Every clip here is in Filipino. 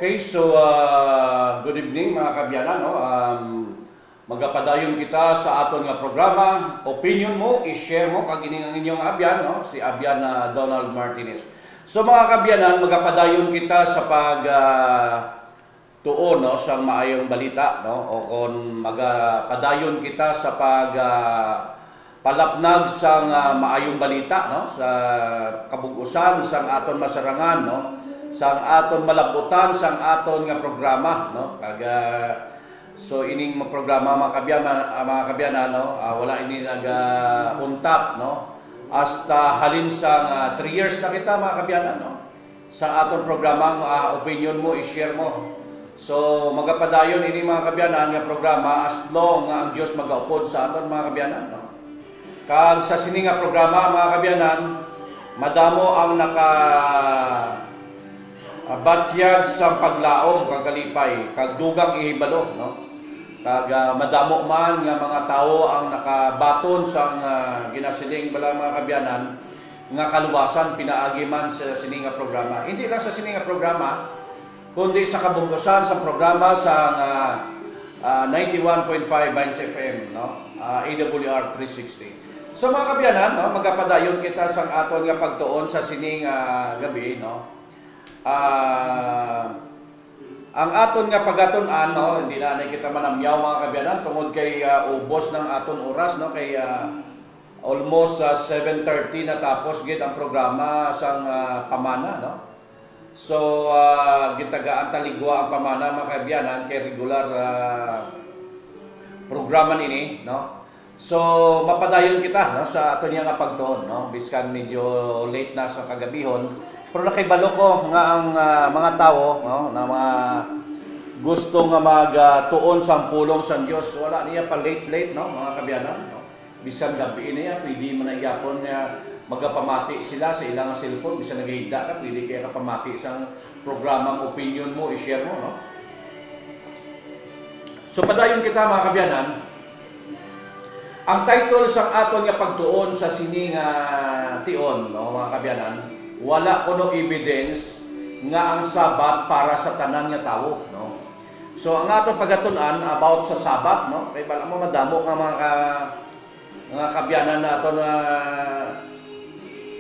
Okay, so good evening mga kabyanan. No? Magapadayon kita sa aton nga programa. Opinion mo, i-share mo kag ang inyong abyan, no? Si Abyan Donald Martinez. So mga kabyanan, magapadayon kita sa tuon, no, sa maayong balita, no? O kung magapadayon kita sa palapnag sa maayong balita, no? Sa kabugusan sa aton masarangan, no? Sang aton malabutan sang aton nga programa, no? So ining programa mga kabyanan, no? Wala ini untap, no? Hasta halin sang 3 years na kita mga kabyanan, no? Sa aton programa, opinion mo, i-share mo. So magapadayon ini mga kabyanan nga programa as long nga ang Dios magaupod sa aton mga kabyanan, no? Kag sa sini nga programa mga kabyanan, madamo ang batyag sa paglaom kagalipay kag dugang ihibalo, no? Kag madamo man nga mga tawo ang nakabaton sa ginasiling bala mga kabyanan nga kaluwasan pinaagi man sa sini nga programa. Hindi lang sa sini nga programa kundi sa kabugusan sa programa sa 91.5 Vines FM, no? AWR 360. So mga kabyanan, no, magapadayon kita sa aton nga pagtuon sa sining gabi, no? Ang aton nga pagaton-an, no, hindi na kita manamyaw mga kabyanan tungod kay ubos ng aton oras, no, kay almost 7:30 na tapos gid ang programa sang pamana, no. So gitagaan taligwa ang pamana mga kabyanan kay regular programa nini, no. So mapadayon kita, no, sa aton nga pagtuon, no, biskan medyo late na sa kagabihon. Pero nakibalo ko nga ang mga tao, no, na mga gusto nga magtuon sa pulong sa Dios, wala niya pa late, no, mga kabyanan, no. Bisan gabi niya, pwede man gyapon nga magapamati sila sa ilang cellphone, bisan nagahigda ka, pwede kaya kapamati sa programang opinion mo, i-share mo, no. So padayon kita mga kabyanan. Ang title sa aton nga pagtuon sa sining tion, no, mga kabyanan, wala kuno evidence nga ang Sabat para sa tanan nga tawo, no. So ang aton pagatun-an about sa Sabat, no, kay bala mo madamo nga mga kabyanan naton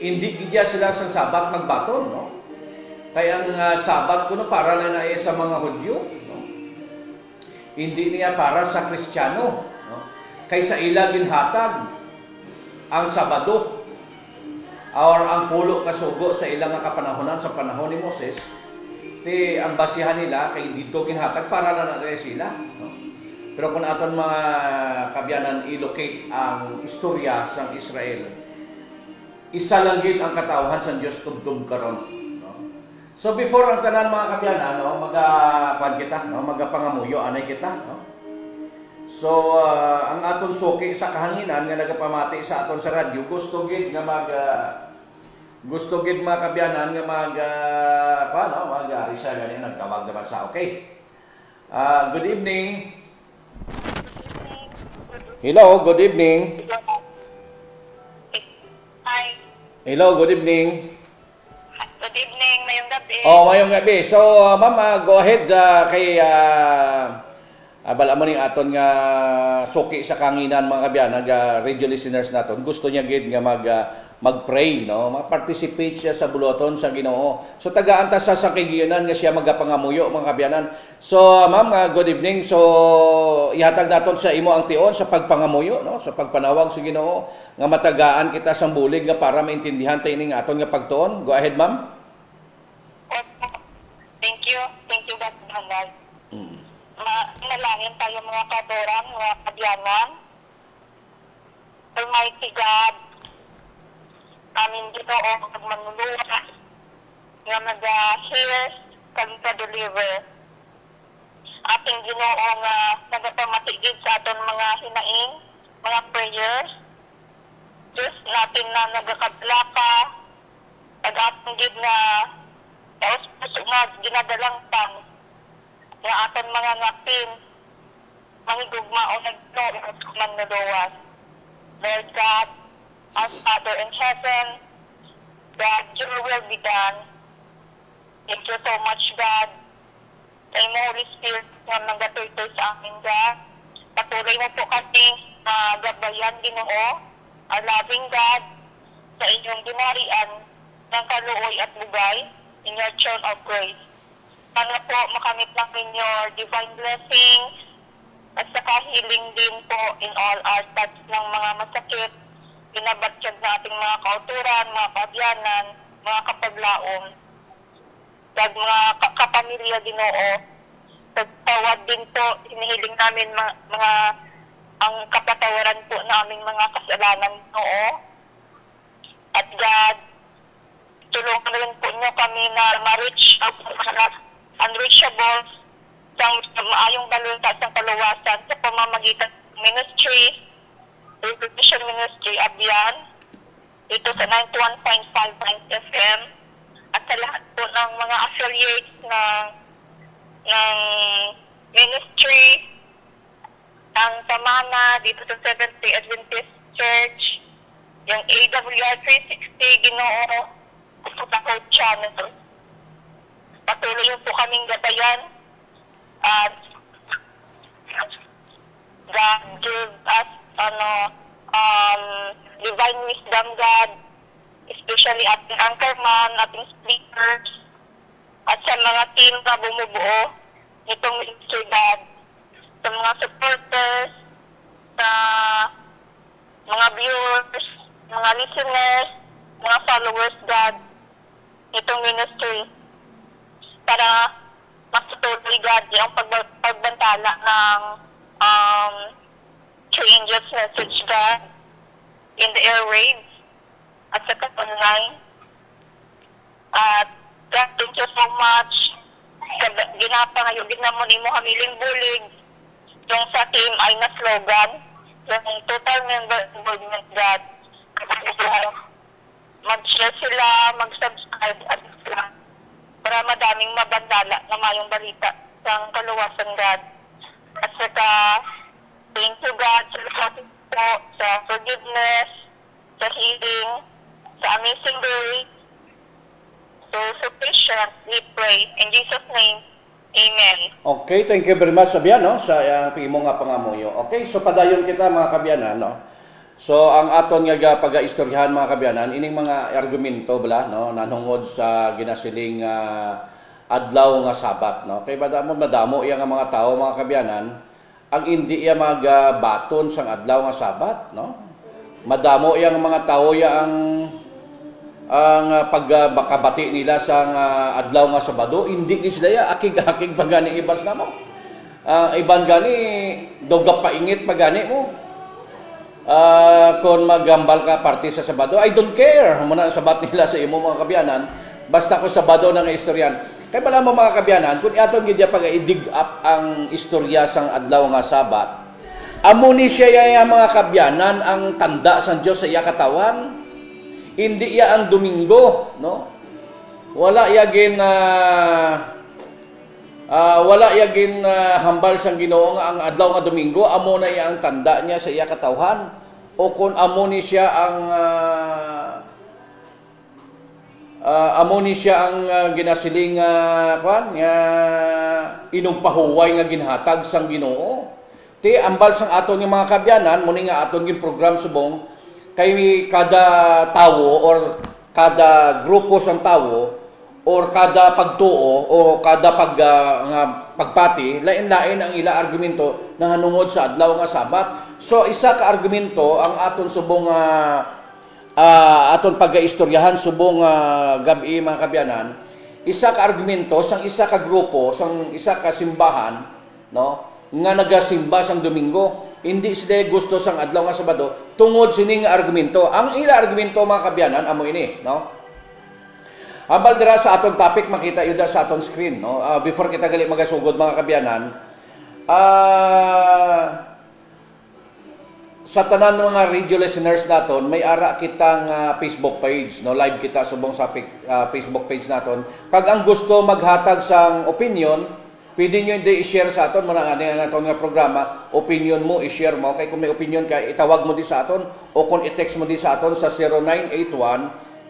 hindi gidya sila sa Sabat magbaton, no. Kay ang Sabat kuno para lang na sa mga Hudyo, no. Hindi niya para sa Kristiyano, no. Kay sa ila ginhatag ang Sabado or ang pulo kasugo sa ilang kapanahonan sa panahon ni Moses, ang basihan nila kay dito ginhatag para na sila, no? Pero kung aton mga kabyanan i-locate ang istorya sa Israel, isa lang gid ang katawhan sa Dios tubtub karon, no? So before ang tanan mga kabyanan, no, kita, no, magapangamuyo anay kita, no? So So ang aton suki sa kahanginan nga nagapamati sa aton sa radyo gusto gid nga gusto gid mga kabyanan nga mag-ari siya gani nagtawag naman sa okay. Good evening. Hello, good evening. Hi. Hello, good evening. Good evening, mayong gabi. Mayong gabi. So, ma'am, go ahead kay bala mo ning aton nga suki sa kanginan mga kabyanan nga radio listeners naton. Gusto niya gid nga mag-pray, no? Mag-participate siya sa buloton sa Ginoo. So taga-antas sa kagiyonan nga siya magapangamuyo mga kabyanan. So, ma'am, good evening. So, ihatag naton sa imo ang tion sa pagpangamuyo, no? Sa pagpanawag sa Ginoo nga matagaan kita sa bulig nga para maintindihan ta ining aton nga pagtuon. Go ahead, ma'am. Thank you. Thank you, God. Manalangin tayo mga kadoran, mga kabyanan. Almighty God, amin Ginoo magmanuluwa nga mag-hear kag deliver. Ating Ginoo nga nagapamatigid sa aton mga hinaing, mga prayers. Diyos natin na nagakablaka, pag ating gid na puso nga ginadalang tang nga aton mga ngapin manghigugma o manuluwas. Lord God, our Father in heaven, that your will be done. Thank you so much, God. Kay mo, Holy Spirit, na nagatuloy sa amin, God. Patuloy mo po kami na gabayan, Ginoo, our loving God, sa inyong ginarian ng kaluoy at bugay in your throne of grace. Sana po makamit namin your divine blessings at saka healing din po in all our types ng mga masakit, binabatyag na ating mga kauturan, mga kabyanan, mga kapaglaom, at mga kapamilya Ginoo. Tawad din po, hinihiling namin mga ang kapatawaran po naming mga kasalanan Ginoo. At God, tulungan rin po niyo kami na ma-reach ang mga unreachable sa maayong balita sa kaluwasan sa pamamagitan ng ministry, Revolution Ministry Abyan, dito sa 91.5 FM, at sa lahat po ng mga affiliates ng ministry, ang Samana, dito sa Seventh-day Adventist Church, yung AWR 360, Ginoo, sa Code Channel. Patuloy po kaming gabayan at God give us divine wisdom, God, especially ating anchorman, ating speakers, at sa mga team na bumubuo nitong ministry, God, sa mga supporters, sa mga viewers, mga listeners, mga followers, God, nitong ministry, para matutuloy, God, yung pagbantala ng changes message, God, in the airwaves at sa online. At God, thank you so much. Ginapangayogin na mo ni mo hamiling bulig yung sa team ay na slogan, yung total member involvement, God. Mag-share sila, mag-subscribe at sila para madaming mabandala na mayong balita sa kaluwasan, God. At saka, thank you, God, sa support po, sa forgiveness, sa healing, sa amazing grace, so sufficient, we pray. In Jesus' name, Amen. Okay, thank you very much, Abyan, no? Sa imo nga pangamuyo. Okay, so padayon kita mga kabyanan, no? So ang aton nga pag-istoryahan mga kabyanan ining mga argumento bala no nanungod sa ginasiling adlaw nga Sabat, no. Kay madamo iya nga mga tawo mga kabyanan ang hindi iya magabaton sang adlaw nga Sabat, no. Madamo iya nga mga tawo ya ang pagbakabati nila sa adlaw nga Sabado, hindi ni sila ya akig-akig pagani ibas namo. Iban gani dogap paingit pagani mo. Kung magambal ka parte sa Sabado, I don't care muna ang sabat nila sa imo mga kabyanan, basta ko Sabado nang istoryan. Kaya pala mo mga kabyanan, kung atong gidya pag i-dig up ang istorya sang adlaw nga Sabat, Amo ni siya ya mga kabyanan ang tanda sa Dios sa iya katawan. Hindi ya ang Domingo, no? Wala yagin hambal sang Ginoo nga ang adlaw nga Domingo amo na iya ang tanda niya sa iya katawhan o kun amo ni siya ang ginasiling nga inumpahuway nga ginhatag sang Ginoo. Ti ambal sang aton nga mga kabyanan muni nga aton gin program subong kay kada tawo or kada grupo sang tawo or kada pagtuo o kada pagpati, lain-lain ang ila argumento na hanungod sa adlaw nga Sabat. So isa ka argumento ang aton subong aton pagaistoryahan subong gabi mga kabyanan, isa ka argumento sang isa ka grupo, sang isa ka simbahan, no? Nga nagasimba sang Domingo, hindi sila gusto sang adlaw nga Sabado tungod sining argumento. Ang ila argumento mga kabyanan amo ini, no? Ambal dira sa aton topic makita yun sa aton screen, no? Before kita gali magasugod mga kabyanan, sa tanan ng mga radio listeners naton, may ara kitang Facebook page, no? Live kita subong sa Facebook page naton. Kag ang gusto maghatag sang opinion, pwede nyo hindi i-share sa aton muna nga naton nga programa, opinion mo i-share mo kay kung may opinion ka itawag mo di sa aton o kung i-text mo di sa aton sa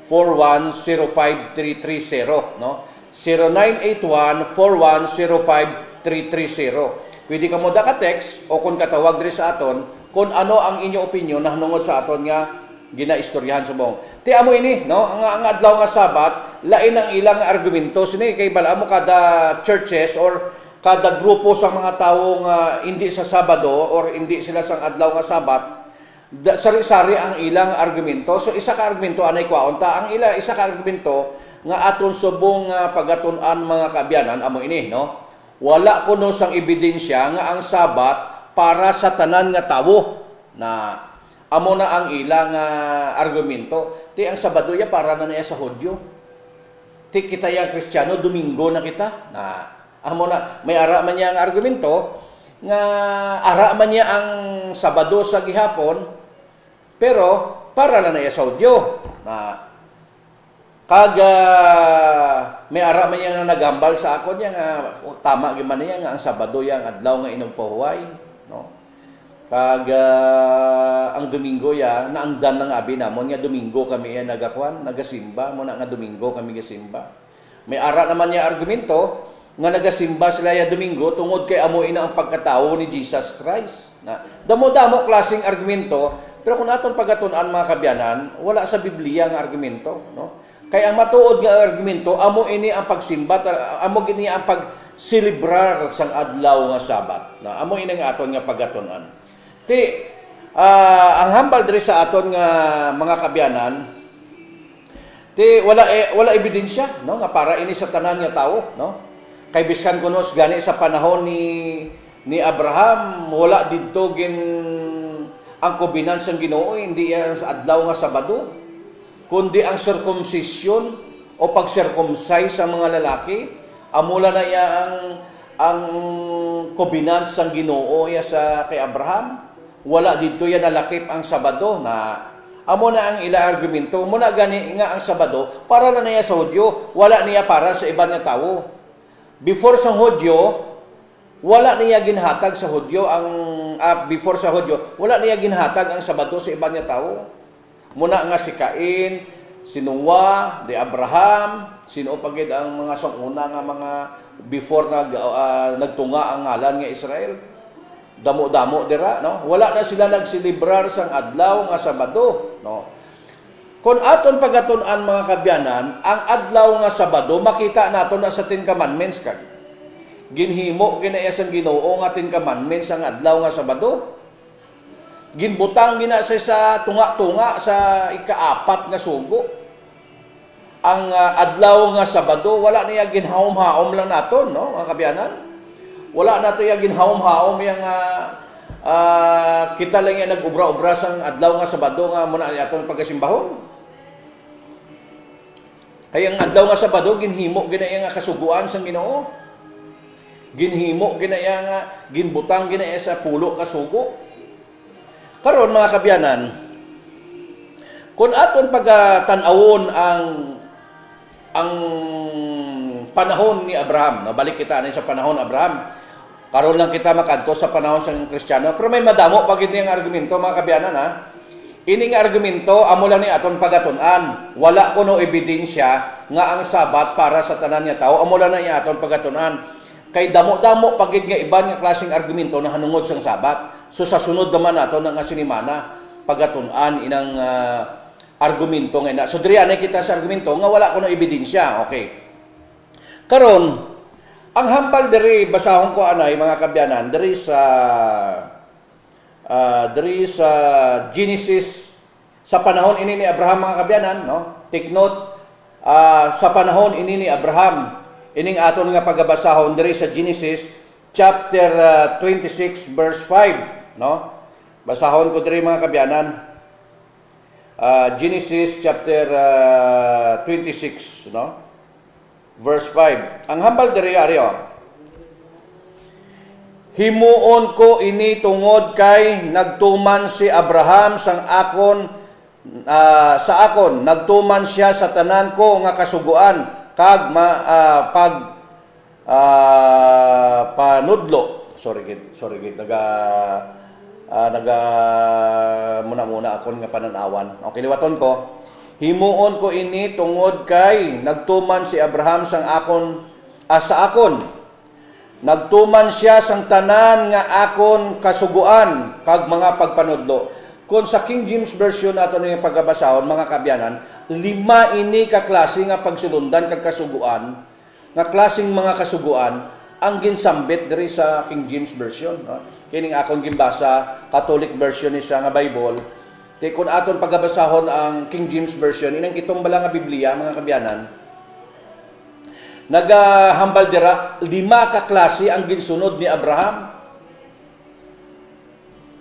0981-4105330, no? 0981-4105330. Pwede ka mo da ka text o kung katawag diri sa aton kung ano ang inyo opinion na hanungod sa aton nga ginaistoryahan subong. Ti amo ini, no? Ang adlaw nga Sabat, lain ang ilang argumento sini kay bala mo kada churches or kada grupo sa mga tawo nga hindi sa Sabado or hindi sila sang adlaw nga Sabat, sari-sari ang ilang argumento. So isa ka argumento anay kwaon ta ang isa ka argumento nga aton subong pagatun-an mga kabyanan amo ini, no? Wala kuno sang ebidensya nga ang Sabat para sa tanan nga tawo na amo na ang ilang argumento. Ti ang Sabado ya para na niya sa Hudyo. Ti kita yang Kristiyano Domingo na kita. Na amo na may ara man niya ang argumento nga ara man niya ang Sabado sa gihapon pero para na niya sa Hudyo. Na may ara man niya nga naghambal sa akon niya nga tama gyud man niya nga ang Sabado yang adlaw nga inumpahuway, no? Kag ang Domingo ya naangdan ng abi namon nga Domingo kami ya nagasimba mo na nga Domingo kami gasimba. May ara naman niya argumento nga nagasimba sila ya Domingo tungod kay amo ina ang pagkatao ni Jesus Christ. Na damo-damo klaseng argumento pero kung aton pagatun-an mga kabyanan wala sa Biblia nga argumento, no? Kay ang matuod nga argumento amo ini ang pagsimba, amo gini ang pagselebrar sang adlaw nga Sabat. Na amo ini nga aton nga pagatun-an. Ti ang hambal diri sa aton nga mga kabyanan, ti wala ebidensya, no, nga para ini sa tanan nga tawo, no? Kay biskan kuno gani sa panahon ni Abraham, wala didto gin ang kobinan sang Ginoo, hindi yan sa adlaw nga Sabado, kundi ang circumcision o pag-circumcise sa mga lalaki, amula na ya ang kobinan sang Ginoo ya sa kay Abraham. Wala dito yan nalakip ang Sabado na amo na ang ila argumento mo na gani nga ang Sabado para na niya sa Hudyo, wala niya para sa ibang nga tawo. Before sa Hudyo, wala niya ginhatag sa Hudyo before sa Hudyo, wala niya ginhatag ang Sabado sa ibang nga tawo. Muna nga si Cain, si Noah, di Abraham, sino pagid ang mga sanguna nga mga before nagtunga ang ngalan nga Israel. Damo-damo dira, no? Wala na sila nagselebrar sang adlaw nga Sabado, no? Kung aton pagatun-an mga kabyanan, ang adlaw nga Sabado makita naton na sa Ten Commandments kag ginhimo ginaya sang Ginoo nga Ten Commandments ang adlaw nga Sabado. Ginbutang gina sa tunga-tunga sa ika-4 nga sugo. Ang adlaw nga Sabado wala niya ginhaom-haom lang naton, no, mga kabyanan. Wala nato yung ginhaom-haom yung kita lang yung nag-ubra-ubra sang adlaw nga Sabado nga muna atong pagkasimbahon. Kaya ang adlaw nga Sabado ginhimo ginaya nga kasuguan sang Ginoo. Ginhimo ginaya nga ginbutang ginaya sa pulo ka sugo. Karon mga kabyanan, kung aton pagtanawon ang panahon ni Abraham, nabalik kita ani sa panahon ni Abraham, karon lang kita makadto sa panahon sa Kristiyano, pero may madamo pagid niyang argumento mga kabyanan ha. Ining argumento amo lang ni aton pagatun-an. Wala kuno ebidensya nga ang Sabat para sa tanan nga tao, amo lang na aton pagatun-an. Kay damo-damo pagid nga iban nga klaseng argumento na hanungod sang Sabat. So sa sunod naman nato nga sinimana pagatun-an inang argumento nga ina. So diri anay kita sa argumento nga wala kuno ebidensya. Okay. Karon ang hambal diri basahon ko anay mga kabyanan diri sa Genesis sa panahon ini ni Abraham mga kabyanan, no? Take note sa panahon ini ni Abraham ining aton nga pagabasahon diri sa Genesis chapter 26 verse 5, no? Basahon ko diri mga kabyanan. Genesis chapter 26, no? Verse 5. Ang hambal diri ari himuon ko ini tungod kay nagtuman si Abraham sa akon nagtuman siya sa tanan ko nga kasuguan kag panudlo. Sorry gid naga muna akon nga pananawan. Okay, liwaton ko. Himuon ko ini tungod kay nagtuman si Abraham sa akon. Nagtuman siya sang tanan nga akon kasuguan kag mga pagpanudlo. Kung sa King James Version nato nga pagabasahon mga kabyanan, 5 ini ka klase nga pagsulundan kag kasuguan, nga klaseng mga kasuguan ang ginsambit diri sa King James Version, no? Kining akon gimbasa Catholic version ni sa nga Bible. Te kun aton pagabasahon ang King James Version inang itong bala nga Biblia mga kabyanan, nagahambal dira 5 ka klase ang ginsunod ni Abraham.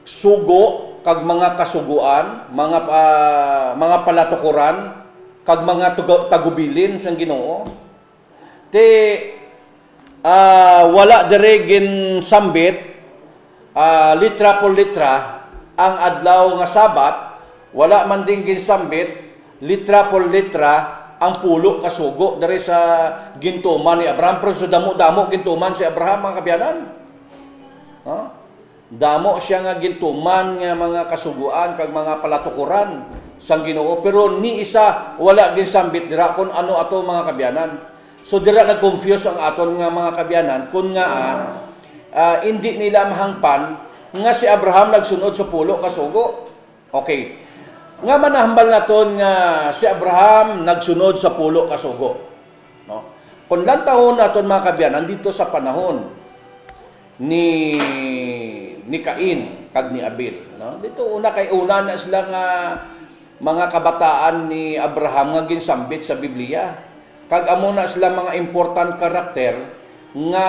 Sugo kag mga kasuguan, mga palatukuran kag mga tagubilin sang Ginoo. Te wala dire ginsambit litra por litra ang adlaw nga Sabat, wala man ding ginsambit litra por litra ang pulo kasugo dari sa gintuman ni Abraham. Pero sa damo-damo gintuman si Abraham mga kabyanan. Damo siya nga gintuman nga mga kasuguan kag mga palatukuran sang Ginoo, pero ni isa wala ginsambit dira kun ano ato mga kabyanan. So dira nag-confuse ang aton nga mga kabyanan kun nga hindi nila mahangpan nga si Abraham nagsunod sa pulo kasugo. Okay. Nga manahambal naton nga si Abraham nagsunod sa pulo kasugo, no? Kung lang tahon naton mga kabyanan dito sa panahon ni Cain kag ni Abel, no? Dito una na sila nga mga kabataan ni Abraham nga ginsambit sa Biblia. Kag amo na sila mga important karakter nga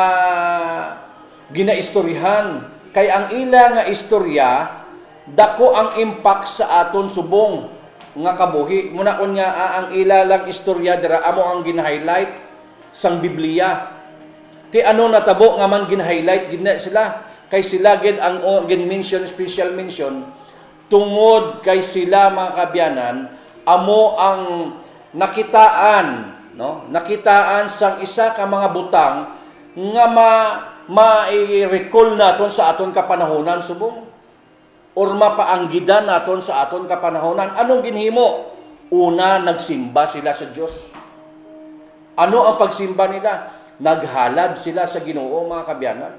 ginaistoryahan, kay ang ila nga istorya dako ang impact sa aton subong nga kabuhi. Muna kun nga ang ilalang istorya dira amo ang gin-highlight sang Biblia. Ti ano natabo nga man gin-highlight gid na sila, kay sila gid ang gin-mention, special mention tungod kay sila mga kabyanan amo ang nakitaan, no? Nakitaan sang isa ka mga butang nga ma-recall naton sa aton kapanahonan subong. Or mapaanggidan naton sa aton kapanahonan. Anong ginhimo? Una, nagsimba sila sa Dios. Ano ang pagsimba nila? Naghalad sila sa Ginoo mga kabyanan.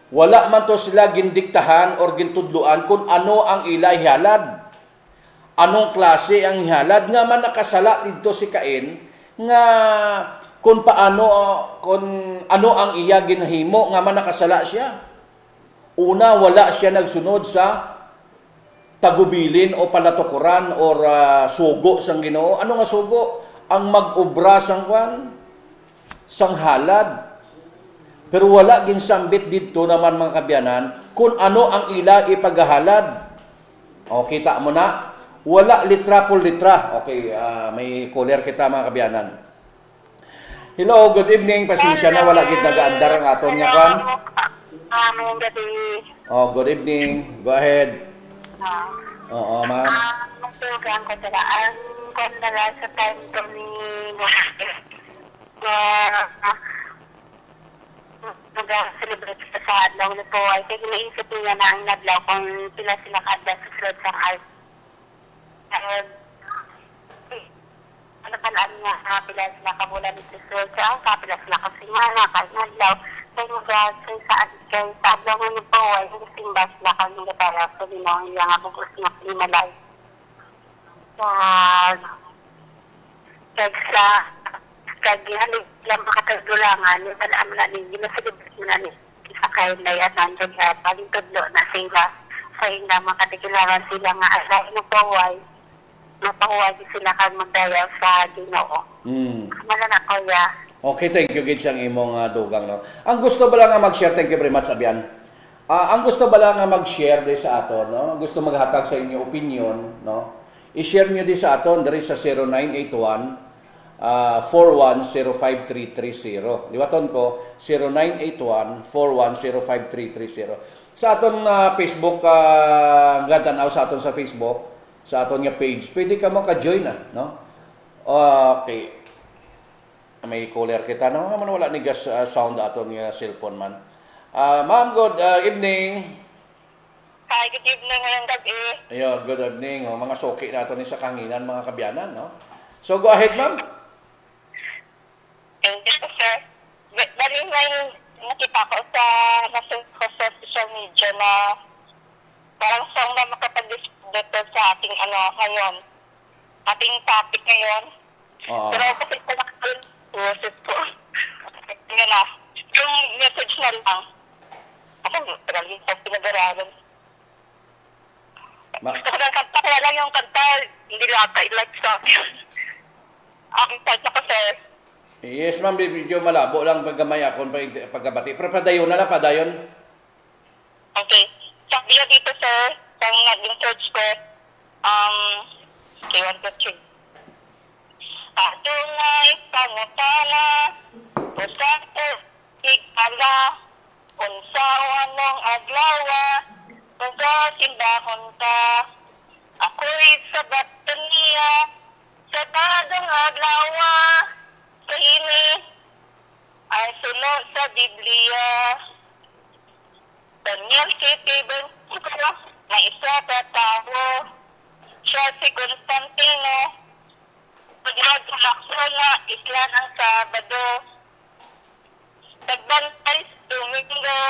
Wala man to sila gindiktahan or gintudluan kung ano ang ila ihalad. Anong klase ang ihalad? Nga man nakasala dito si Cain nga kung ano ang iya ginhimo nga man nakasala siya. Una, wala siya nagsunod sa tagubilin o palatukuran or sugo sang Ginoo. Ano nga sugo? Ang mag-obra sang halad. Pero wala ginsambit dito naman mga kabyanan kung ano ang ila ipaghahalad. O, kita mo na? Wala litra por litra. Okay, may caller kita mga kabyanan. Hello, good evening. Pasensya na, wala gid nagaandar ang aton nga kwan. Mayong gabi. Oh, good evening. Go ahead. Ah. Oo, ma'am. Magtugang ko sila. Ang kondala sa time ko ni mag-celebrate sa adlaw na po ay kaya naisip niya na ang nadlaw kung pila sila kada sa sulod sa art. Ano palaan niya, pila sila kabulan sa sulod sa art, pila sila kasimana, kahit nadlaw. Kaya mag-say sa adlaw na po ay hindi simba sila kami para sa limang ilang abugos na pinimalay. Kagihalik lang makatagdulangan, yung talaan mo na rin, ginasilibit mo na rin sa kain na yan, nandiyan yan, paling tudlo na sila, sa ina makatikilangan sila nga, alay napahuway sila kang magdayaw sa Ginoo. Kamala na ko ya. Okay, thank you, Gid, ang imong dugang, no? Ang gusto ba lang nga mag-share, thank you very much, Abian. Ang gusto ba lang nga mag-share di sa aton, no? Gusto maghatag sa inyo opinion, no? I-share nyo di sa aton, dari sa 0981 41053330. Liwaton ko, 0981-41053330. Sa aton Facebook, gadanaw sa aton sa Facebook, sa aton nga page, pwede ka mo ka-join na, no? Okay. May caller kita, no? Wala ni gas sound aton nga cellphone man. Ma'am, good evening. Hi, good evening ngayong gabi. Ayun, good evening. Mga soki nato ni sa kanginan, mga kabyanan, no? So, go ahead, ma'am. Thank you, sir. Bali may nakita ko sa social media na parang saan na makapag-discuss sa ating ngayon. Ating topic ngayon. Pero kasi ko nakapag-process ko. Nga na, yung message na lang. Ako, talagang sa pinag-aralan. Gusto ko ng kanta, kaya lang yung kanta, hindi lang like sa akin. Ang type na ko, sir. Yes, ma'am, medyo malabo lang paggamay akong pagkabati. Pero padayon na lang, padayon. Okay. Sabi niya dito, sir, sa naging search ko, okay, 1, 2, 3. Atong ay pangutana, usato, higala, unsa o anong adlawa, usa simbahon ka. Ako'y sabat niya, sa badong adlawa, sa ini ay sunod sa Biblia. Daniel 7:20 na isa ka tao, siya si Constantino, paglaglakso na isla ng Sabado, nagbantay Domingo,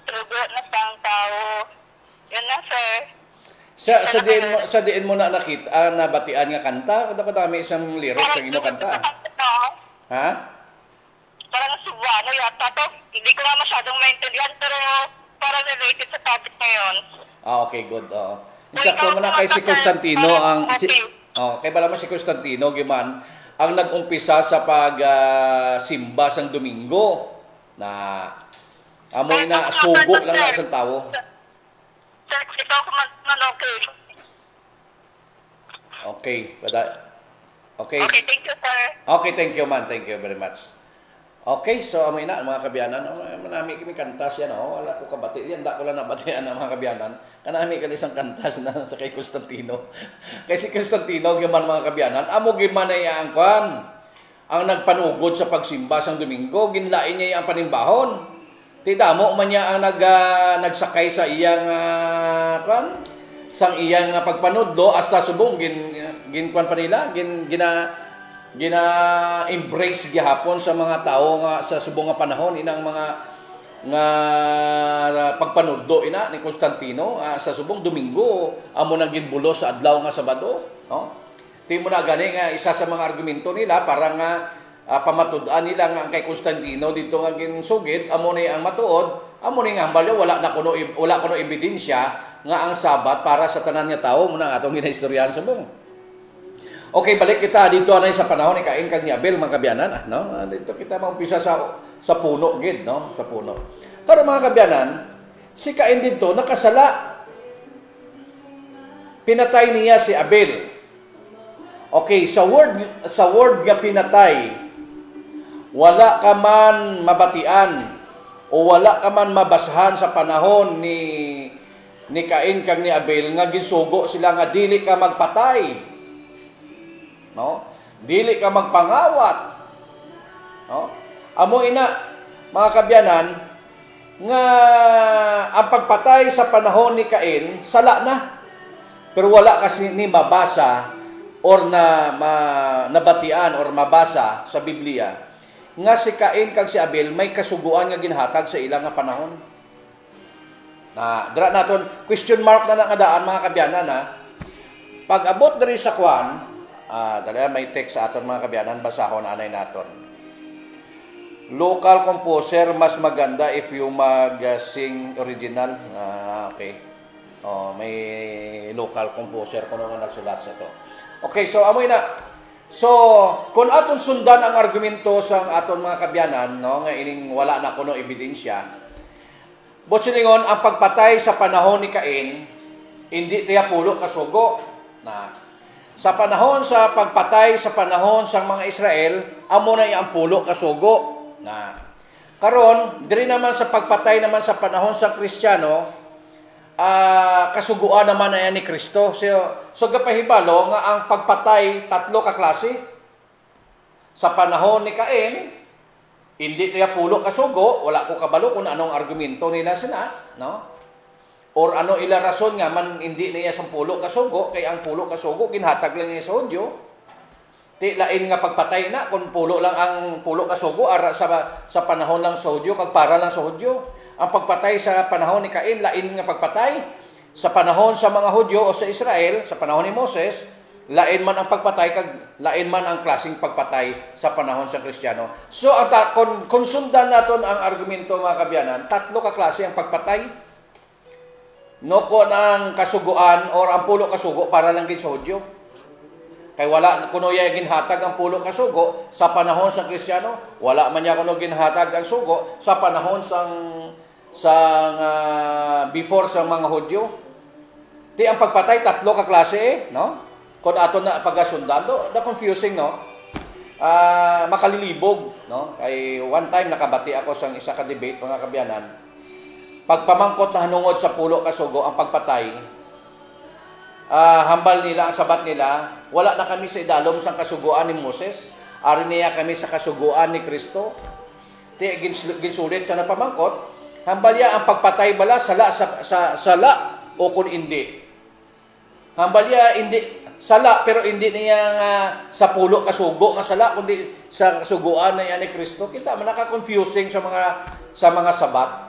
trugo na sang tao. Yun na, sir. Sa diin mo na nakita, nabatian nga kanta, kadami isang lyrics ang ino kanta. Ha? Parang Cebuano yata to. Hindi ko na masyadong maintindihan, pero parang related sa topic ngayon. Okay, good. Insakto mo na kay si Constantino ang kay bala mo si Constantino giman ang nag-umpisa sa pag-simba sang Domingo na amoy na sugo lang na isang tao. Sir, ikaw man okay. Okay, okay. Okay, thank you, sir. Okay, thank you, man. Thank you very much. Okay, so amoy na mga kabyanan, manami kami kantas yan, wala ko kabati yan, da ko lang nabatian ng mga kabyanan. Kanami ka isang kantas na sa kay Constantino. Kay si Constantino giman mga kabyanan, amo giman ay ang kwan. Ang nagpanugod sa pagsimba sang Domingo, ginlain niya ang panimbahon. Tidamo man niya ang nagsakay sa iyang kwan, sang iyang pagpanudlo hasta subong kwan pa nila, gina-embrace gihapon sa mga tao nga sa subong nga panahon inang mga nga pagpanudlo ina ni Constantino sa subong Domingo amo nang ginbulos sa adlaw nga Sabado, no? Ti mo na gani nga isa sa mga argumento nila para nga pamatud-an nila nga kay Constantino dito nga ginsugid amo ni ang matuod, amo ni nga hambalyo wala kuno ebidensya nga ang Sabat para sa tanan nga tawo mo na atong ginaistoryahan subong. Okay, balik kita dito anay sa panahon ni Cain kag ni Abel mga kabyanan, no? Dito kita maumpisa sa puno gid, no? Sa puno. Pero mga kabyanan, si Cain dito nakasala. Pinatay niya si Abel. Okay, sa word nga pinatay, wala ka man mabatian o wala ka man mabasahan sa panahon ni ni Cain kag ni Abel nga gisugo sila nga dili ka magpatay. No? Dili ka magpangawat. No? Amo ina mga kabyanan nga ang pagpatay sa panahon ni Cain sala na. Pero wala kasi ni mabasa or nabatian or mabasa sa Biblia nga si Cain kag si Abel may kasuguan nga ginhatag sa ilang nga panahon. Na dira naton question mark na nakadaan mga kabyanan na pag abot diri sa kwan, dala may text sa aton mga kabyanan, basahon anay naton. Local composer mas maganda if you mag-sing original. Okay. May local composer kuno nga nagsulat sa to. Okay, so amoy na. So, kung aton sundan ang argumento sa aton mga kabyanan, no, nga ining wala na kuno ebidensya. Botsilingon ang pagpatay sa panahon ni Cain, hindi tiya pulo kasugo na sa panahon sa pagpatay sa panahon sa mga Israel, amo na ang pulo kasugo na karon diri naman sa pagpatay naman sa panahon sa Kristiyano, kasuguan naman na yan ni Kristo. So gapahibalo nga ang pagpatay tatlo ka klase. Sa panahon ni Cain, hindi tiya pulo kasugo, wala ko kabalo kung anong argumento nila sina, no? Or ano ila rason nga man hindi niya sa pulo kasugo, kay ang pulo kasugo ginhatag lang niya sa Hudyo. Ti lain nga pagpatay na kung pulo lang ang pulo kasugo ara sa panahon lang sa Hudyo kag para lang sa Hudyo. Ang pagpatay sa panahon ni Cain lain nga pagpatay sa panahon sa mga Hudyo o sa Israel sa panahon ni Moses, lain man ang pagpatay kag lain man ang klaseng pagpatay sa panahon sa Kristiyano. So kung sundan naton ang argumento mga kabyanan, tatlo ka klase ang pagpatay. No kon ang kasuguan or ang pulo kasugo para lang gid sa Hudyo. Kay wala kuno ya ginhatag ang pulo ka sugo sa panahon sa Kristiyano, wala man ya kuno ginhatag ang sugo sa panahon before sa mga Hudyo. Ti ang pagpatay tatlo ka klase no? Kun ato na pagasundan da confusing no. Makalilibog no. Kay one time nakabati ako sa isa ka debate mga kabyanan. Pagpamangkot na hanungod sa pulo ka sugo ang pagpatay, hambal nila ang sabat nila, wala na kami sa idalom sa kasuguan ni Moses, ari niya kami sa kasuguan ni Kristo. Ti ginsulit sa napamangkot, hambal ya ang pagpatay bala sala sala o kun hindi. Hambal ya hindi sala pero hindi niya nga sa pulo kasugo nga sala kundi sa kasuguan niya ni Kristo. Kita man naka-confusing sa mga sabat.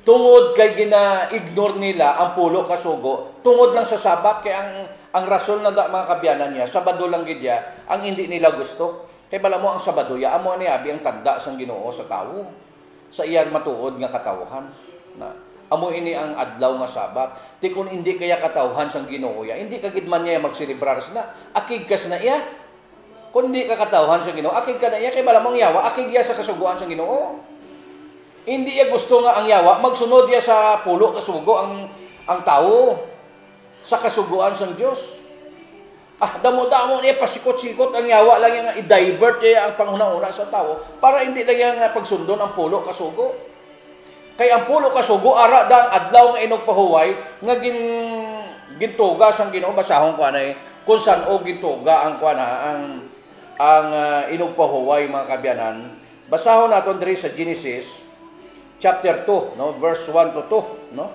Tungod kay gina-ignore nila ang pulo kasugo, tungod lang sa sabat kay ang rason ng mga kabyanan niya, Sabado lang gid ya, ang hindi nila gusto. Kay bala mo ang Sabado ya, amo ni abi ang tanda sang Ginoo sa tawo. Sa iyan matuod nga katawhan. Na amo ini ang adlaw nga Sabat. Ti kun hindi kaya katawhan sang Ginoo ya, hindi kagid man niya magselebrar na. Akig kas na iya. Kun di ka katawhan sang Ginoo, akig ka na iya kay bala mong yawa, akig ya sa kasuguan sang Ginoo. Hindi ya gusto nga ang yawa, magsunod ya sa pulo kasugo ang tao sa kasuguan sang Dios. Damo-damo niya pasikot-sikot ang yawa lang yang i-divert niya ang panghuna-una sa tao para hindi lang yang pagsundon ang pulo kasugo. Kay ang pulo kasugo ara dang adlaw nga inog pahuway nga gintuga sang Ginoo basahon ko anay kung saan o gintuga ang ang inog pahuway mga kabyanan. Basahon naton diri sa Genesis chapter 2, no, verse 1 to 2, no?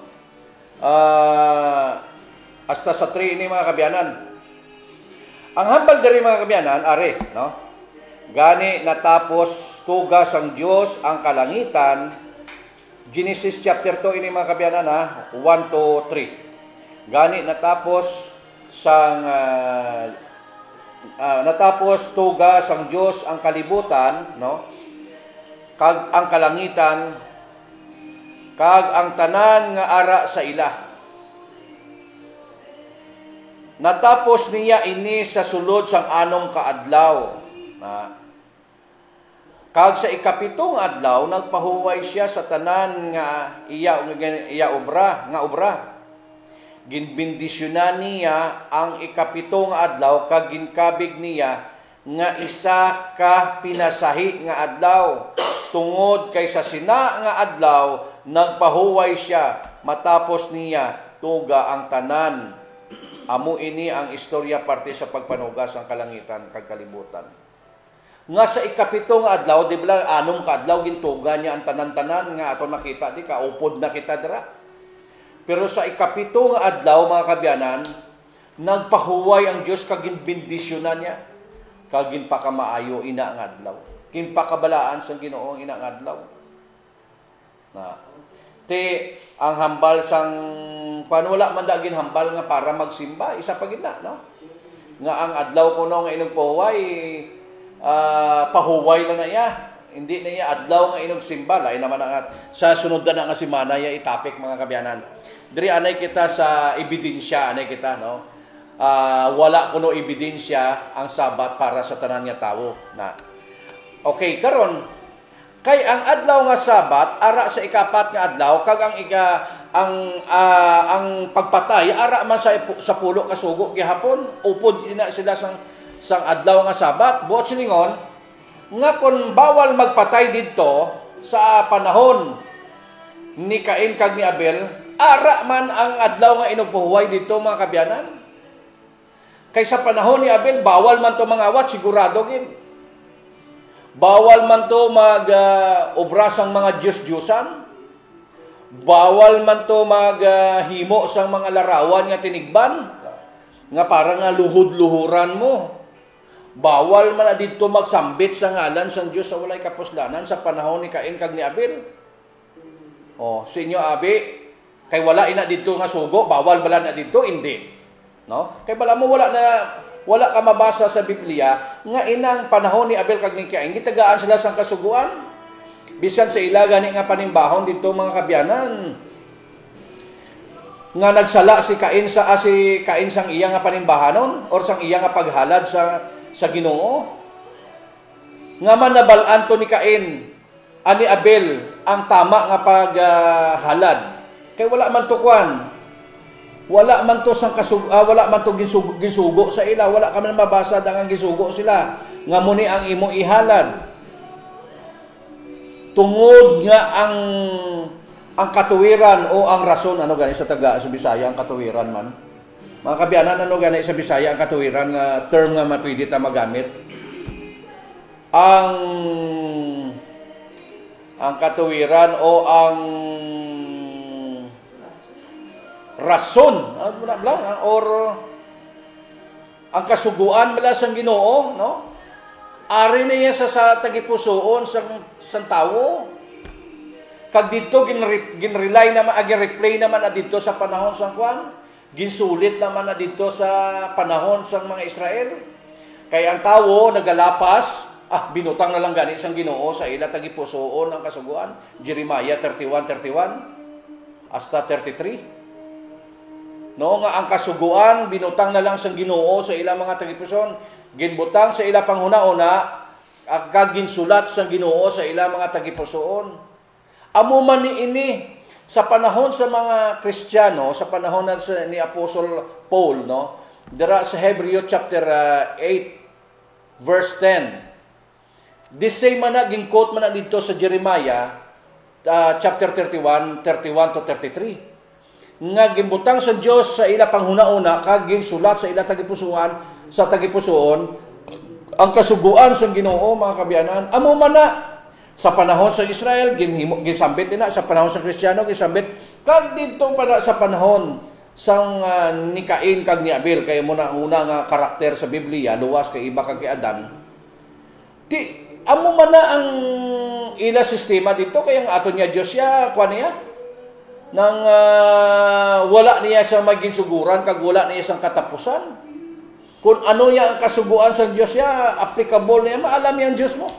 Hasta sa 3 ini mga kabyanan. Ang hambal diri mga kabyanan are, no? Gani natapos tugas ang Dios ang kalangitan. Genesis chapter 2 ini mga kabyanan 1 to 3. Gani natapos natapos tugas ang Dios ang kalibutan, no? Kag ang kalangitan kag ang tanan nga ara sa ila. Natapos niya ini sa sulod sang anong kaadlaw. Kag sa ikapitong adlaw nagpahuway siya sa tanan nga iya obra. Ginbendisyonan niya ang ikapitong adlaw kag ginkabig niya nga isa ka pinasahi nga adlaw. Tungod kay sa sina nga adlaw nagpahuway siya matapos niya tuga ang tanan. Amo ini ang istorya parte sa pagpanugas ang kalangitan kag kalibutan. Nga sa ikapito nga adlaw, di ba anong kaadlaw gintuga niya ang tanan-tanan nga ato makita di kaupod na kita dira. Pero sa ikapito nga adlaw mga kabyanan, nagpahuway ang Dios kag ginbendisyonan niya kag ginpakamaayo ina nga adlaw. Ginpakabalaan sa Ginoo ina nga adlaw. Na ti ang hambal sang wala man da ginhambal nga para magsimba isa pa gid na, no? Nga ang adlaw kuno nga inog pahuway pahuway lang na iya. Hindi na iya adlaw nga inog simba lain naman ang sa sunod na nga semana ya itapik mga kabyanan. Diri anay kita sa ebidensya anay kita, no? Wala kuno ebidensya ang Sabat para sa tanan nga tawo na. Okay, karon kay ang adlaw nga Sabat ara sa ikapat nga adlaw kag ang pagpatay ara man sa pulo ka sugo gihapon upod ina sila sang adlaw nga Sabat buot silingon nga kon bawal magpatay didto sa panahon ni Cain kag ni Abel ara man ang adlaw nga inupuhuway didto mga kabyanan. Kay sa panahon ni Abel bawal man to mangawat sigurado gid. Bawal man to mag-obra sang mga Diyos-Diyosan. Bawal man to maghimo sang mga larawan nga tinigban nga para nga luhod-luhuran mo. Bawal man na dito magsambit sa ngalan sang Diyos sa walay kapuslanan sa panahon ni Cain kag ni Abel. Sa inyo abi, kay wala ina dito nga sugo, bawal bala na dito hindi. No? Kay bala mo wala ka mabasa sa Biblia nga inang panahon ni Abel kag ni Cain gitagaan sila sang kasuguan. Bisan sa ila gani nga panimbahon dito mga kabyanan. Nga nagsala si Cain sang iya nga panimbahanon or sang iya nga paghalad sa Ginoo. Nga man nabal-an to ni Cain ani Abel ang tama nga paghalad. Kay wala man to kwan. Wala man to wala man to gisugo sa ila, wala ka man mabasa dangang gisugo sila. Nga muni ang imo ihalad. Tungod nga ang katuwiran o ang rason ano gani sa Bisaya ang katuwiran man. Mga kabyanan ano gani sa Bisaya ang katuwiran nga term nga mapwede ta magamit. Ang katuwiran o ang rason or ang kasuguan mula sang Ginoo, no? Ari niya sa tagipusoon sang tawo. Kag dito ginrely naman replay naman na dito sa panahon sang kwan, ginsulit naman na dito sa panahon sang mga Israel. Kaya ang tawo nagalapas, binutang na lang gani sang Ginoo sa ila tagipusoon ang kasuguan. Jeremiah 31:31 hasta 33. No nga ang kasuguan binutang na lang sang Ginoo sa ila mga tagipuson, ginbutang sa ila panghuna-una kag ginsulat sang Ginoo sa ila mga tagipuson. Amo man ini sa panahon sa mga Kristiyano, sa panahon ni Apostle Paul, no? Dira sa Hebreo chapter 8 verse 10. This same man gin-quote man dito sa Jeremiah chapter 31 to 33. Nga gimbutang sa Dios sa ila panghuna-una kag ginsulat sa ila tagipusoon ang kasuguan sa Ginoo mga kabyanan. Amo man na sa panahon sa Israel gisambit na, sa panahon sa Kristiyano gisambit kag didto para sa panahon sang ni Cain kag ni Abel kay mo na una nga karakter sa Biblia luwas kay iba kag kay Adan. Amo man na ang ila sistema dito kay ang aton niya Dios ya kuan niya nang wala niya sa maginsuguran kag wala niya sang katapusan. Kung ano niya ang kasuguan sa Dios ya applicable niya maalam yang Dios mo.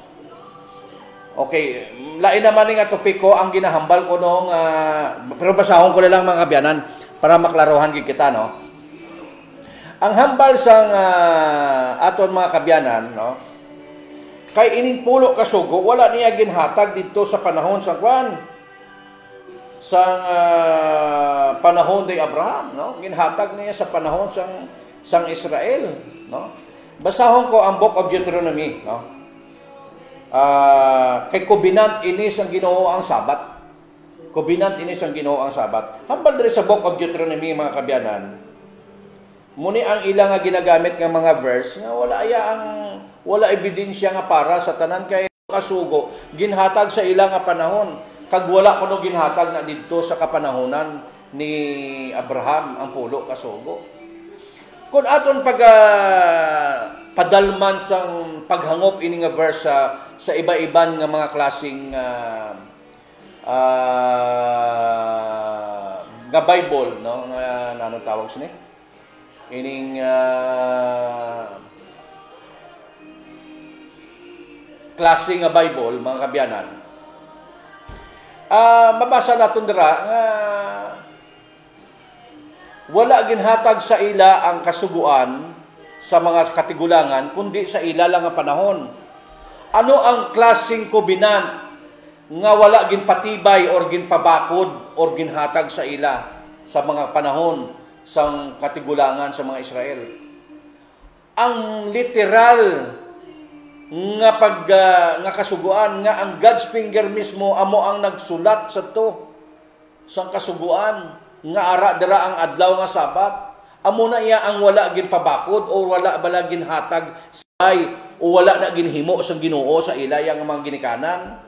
Okay, lain naman nga topiko ang ginahambal ko nung pero basahon ko lang mga kabyanan para maklarohan gid kita, no. Ang hambal sang aton mga kabyanan, no. Kay ining pulo ka sugo wala niya ginhatag dito sa panahon sa kwan sang panahon ni Abraham, no? Ginhatag niya sa panahon sang Israel, no? Basahon ko ang Book of Deuteronomy, no? Kay covenant ini sang Ginoo ang Sabat. Covenant ini sang Ginoo ang Sabat. Hambal diri sa Book of Deuteronomy mga kabyanan. Muni ang ilang nga ginagamit nga mga verse nga wala ebidensya nga para sa tanan kay kasugo ginhatag sa ilang nga panahon kag wala kuno ginhatag na didto sa kapanahonan ni Abraham ang pulo kasugo. Kung aton padalman sang paghangop ini nga verse sa iba-iban nga mga klaseng nga Bible, no, nga anong tawag sini ining klase nga Bible mga kabyanan, mabasa naton dira nga wala ginhatag sa ila ang kasuguan sa mga katigulangan kundi sa ila lang nga panahon. Ano ang klaseng covenant nga wala ginpatibay or ginpabakod or ginhatag sa ila sa mga panahon sang katigulangan sa mga Israel? Ang literal nga kasuguan nga ang God's finger mismo amo ang nagsulat sa to sang kasuguan nga ara dira ang adlaw nga Sabat. Amo na iya ang wala ginpabakod o wala bala ginhatag say o wala na ginhimo sa Ginoo sa ila yang mga ginikanan.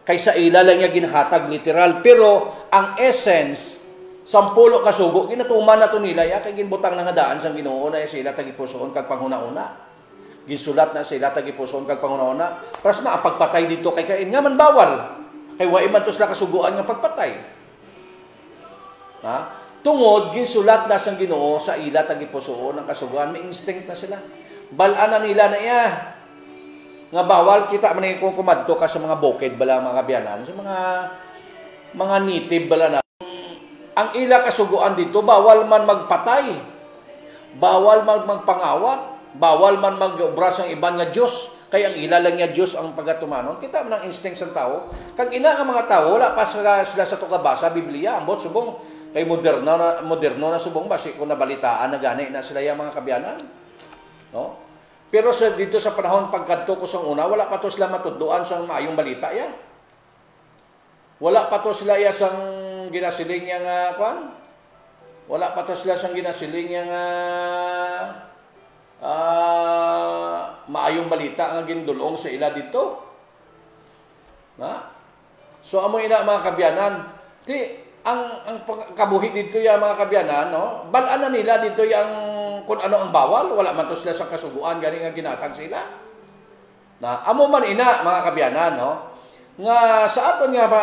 Kaysa ila lang niya ginhatag literal. Pero ang essence, 10 kasugo, ginatuman na ito nila, kay ginbutang na nga daan sa Ginoo na sila tagipusoon kag panghuna-una. Ginsulat na sila tagipusoon kag panghuna-una. Pras na ang pagpatay dito kay kain nga man bawal. Kay wa man to sila kasuguan nga pagpatay. Ha? Tungod ginsulat na sa Ginoo sa ila tagipusoon ang kasuguan, may instinct na sila. Balaan na nila na iya. Nga bawal kita man kung kumadto ka sa mga bukid bala mga kabyanan, sa mga native bala na. Ang ila kasuguan dito bawal man magpatay. Bawal man magpangawat, bawal man mag-obra sang iban nga Dios. Kay ang ila lang nga Dios ang pagatumanon. Kita man ang instinct sang tao. Kag ina nga mga tao wala pa sila sa to kabasa Biblia, ambot subong kay moderno na subong basi kung nabalitaan na gani na sila yang mga kabyanan. No? Pero dito sa panahon pagkadto ko sang una, wala pa to sila matudloan sang maayong balita ya. Wala pa to sila ya sang ginasiling nga kwan. Wala pa to sila sang ginasiling nga maayong balita nga gindulong sa ila dito. Na? So amo ina mga kabyanan, ang kabuhi dito ya mga kabyanan, no? Balaan na nila dito yang kung ano ang bawal, wala man to sila sa kasuguan, gani nga ginatag sila. Na amo man ina mga kabyanan, no? Nga sa aton nga ba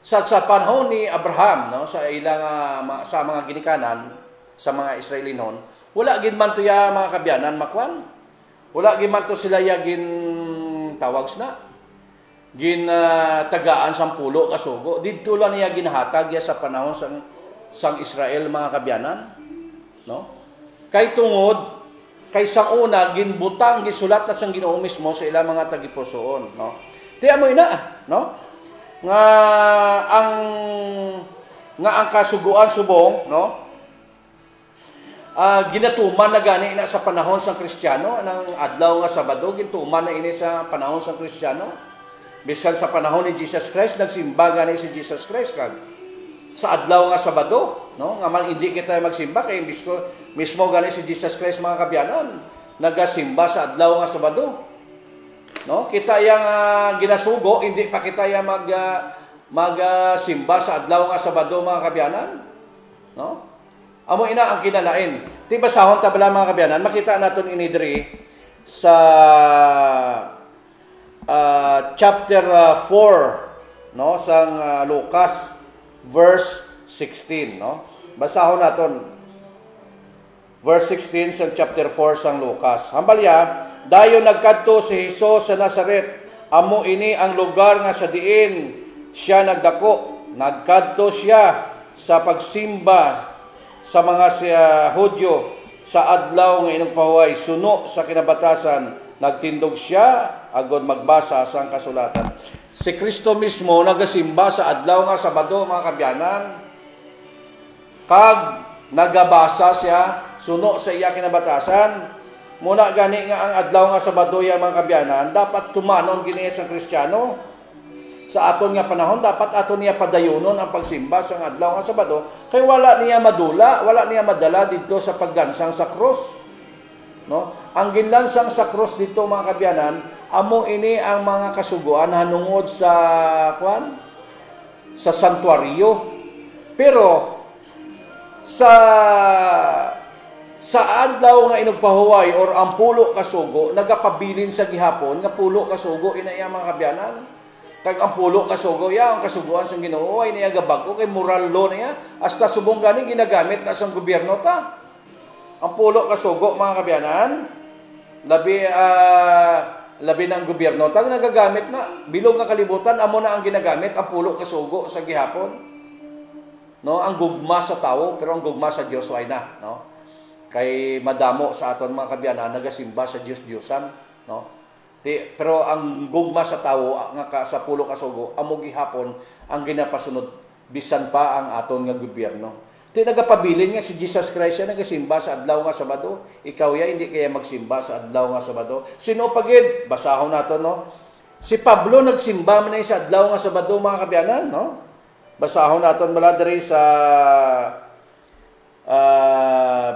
sa panahon ni Abraham, no, sa ilang sa mga ginikanan, sa mga Israelinon, wala gid man to ya mga kabyanan makwan. Wala gid man to sila ya gin tawags na. Gin tagaan 10 kasugo. Didto lang niya ginhatag ya sa panahon sang Israel mga kabyanan, no? Kay tungod kay sang una ginbutang gisulat na sang Ginoo mismo sa ilang mga tagipusoon, no? Tiya mo ina, no? Nga ang kasuguan subong, no? Ginatuman na gani ina sa panahon sang Kristiyano, nang adlaw nga Sabado gintuman na ini sa panahon sang Kristiyano. Bisan sa panahon ni Jesus Christ nagsimba gani si Jesus Christ kag sa adlaw nga Sabado, no? Nga man hindi kita magsimba kay mismo gani si Jesus Christ mga kabyanan, nagasimba sa adlaw nga Sabado. No? Kita yang ginasugo, hindi pa kita yang magsimba sa adlaw nga Sabado mga kabyanan. No? Amo ina ang kinalain. Ti basahon ta bala mga kabyanan, makita naton ini diri sa chapter 4, no, sang Lucas verse 16, no? Basahon naton verse 16 sa chapter 4 sang Lucas. Hambalya, dayon nagkadto si Hesus sa Nazaret. Amo ini ang lugar nga sa diin siya nagdako. Nagkadto siya sa pagsimba sa mga Hudyo sa adlaw nga inugpahuway suno sa kinabatasan. Nagtindog siya agod magbasa sang kasulatan. Si Kristo mismo nagasimba sa adlaw nga Sabado mga kabyanan. Kag nagabasa siya suno sa iya kinabatasan. Muna gani nga ang adlaw nga Sabado ya mga kabyanan, dapat tumanon gini sa Kristiyano. sa aton nga panahon dapat aton niya padayonon ang pagsimba sa adlaw nga Sabado kay wala niya madula, wala niya madala dito sa paglansang sa cross. No? Ang ginlansang sa cross dito mga kabyanan, amo ini ang mga kasuguan hanungod sa sa santuaryo. Pero sa adlaw nga inugpahuway or ang pulo kasugo nagapabilin sa gihapon nga pulo kasugo inaya mga kabyanan. Kag ang pulo kasugo ya ang kasuguan sa Ginoo ay niya gabag-o kay moral law niya hasta subong gani ginagamit na sa gobyerno ta. Ang pulo kasugo mga kabyanan labi ng gobyerno ta nagagamit na bilog nga kalibutan amo na ang ginagamit ang pulo kasugo sa gihapon. No, ang gugma sa tao pero ang gugma sa Dios ay na, no? Kay madamo sa aton mga kabyanan nagasimba sa Dios-Diosan, no? Pero ang gugma sa tao nga sa pulo kasugo amo gihapon ang ginapasunod bisan pa ang aton nga gobyerno. Ti nagapabilin nga si Jesus Christ siya nagasimba sa adlaw nga Sabado. Ikaw ya hindi kaya magsimba sa adlaw nga Sabado. Sino pagid? Basahon nato no. Si Pablo nagsimba man sa adlaw nga Sabado mga kabyanan, no? Basahon naton bala diri sa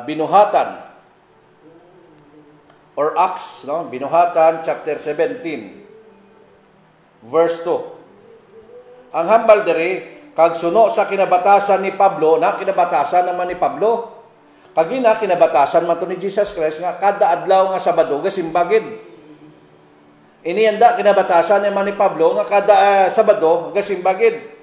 Binuhatan or Acts, no? Binuhatan chapter 17 verse 2. Ang hambal diri kag suno sa kinabatasan ni Pablo, na kinabatasan naman ni Pablo. Kag ina kinabatasan man to ni Jesus Christ nga kada adlaw nga Sabado gasimbagid. Ini anda kinabatasan naman ni Pablo nga kada Sabado gasimbagid.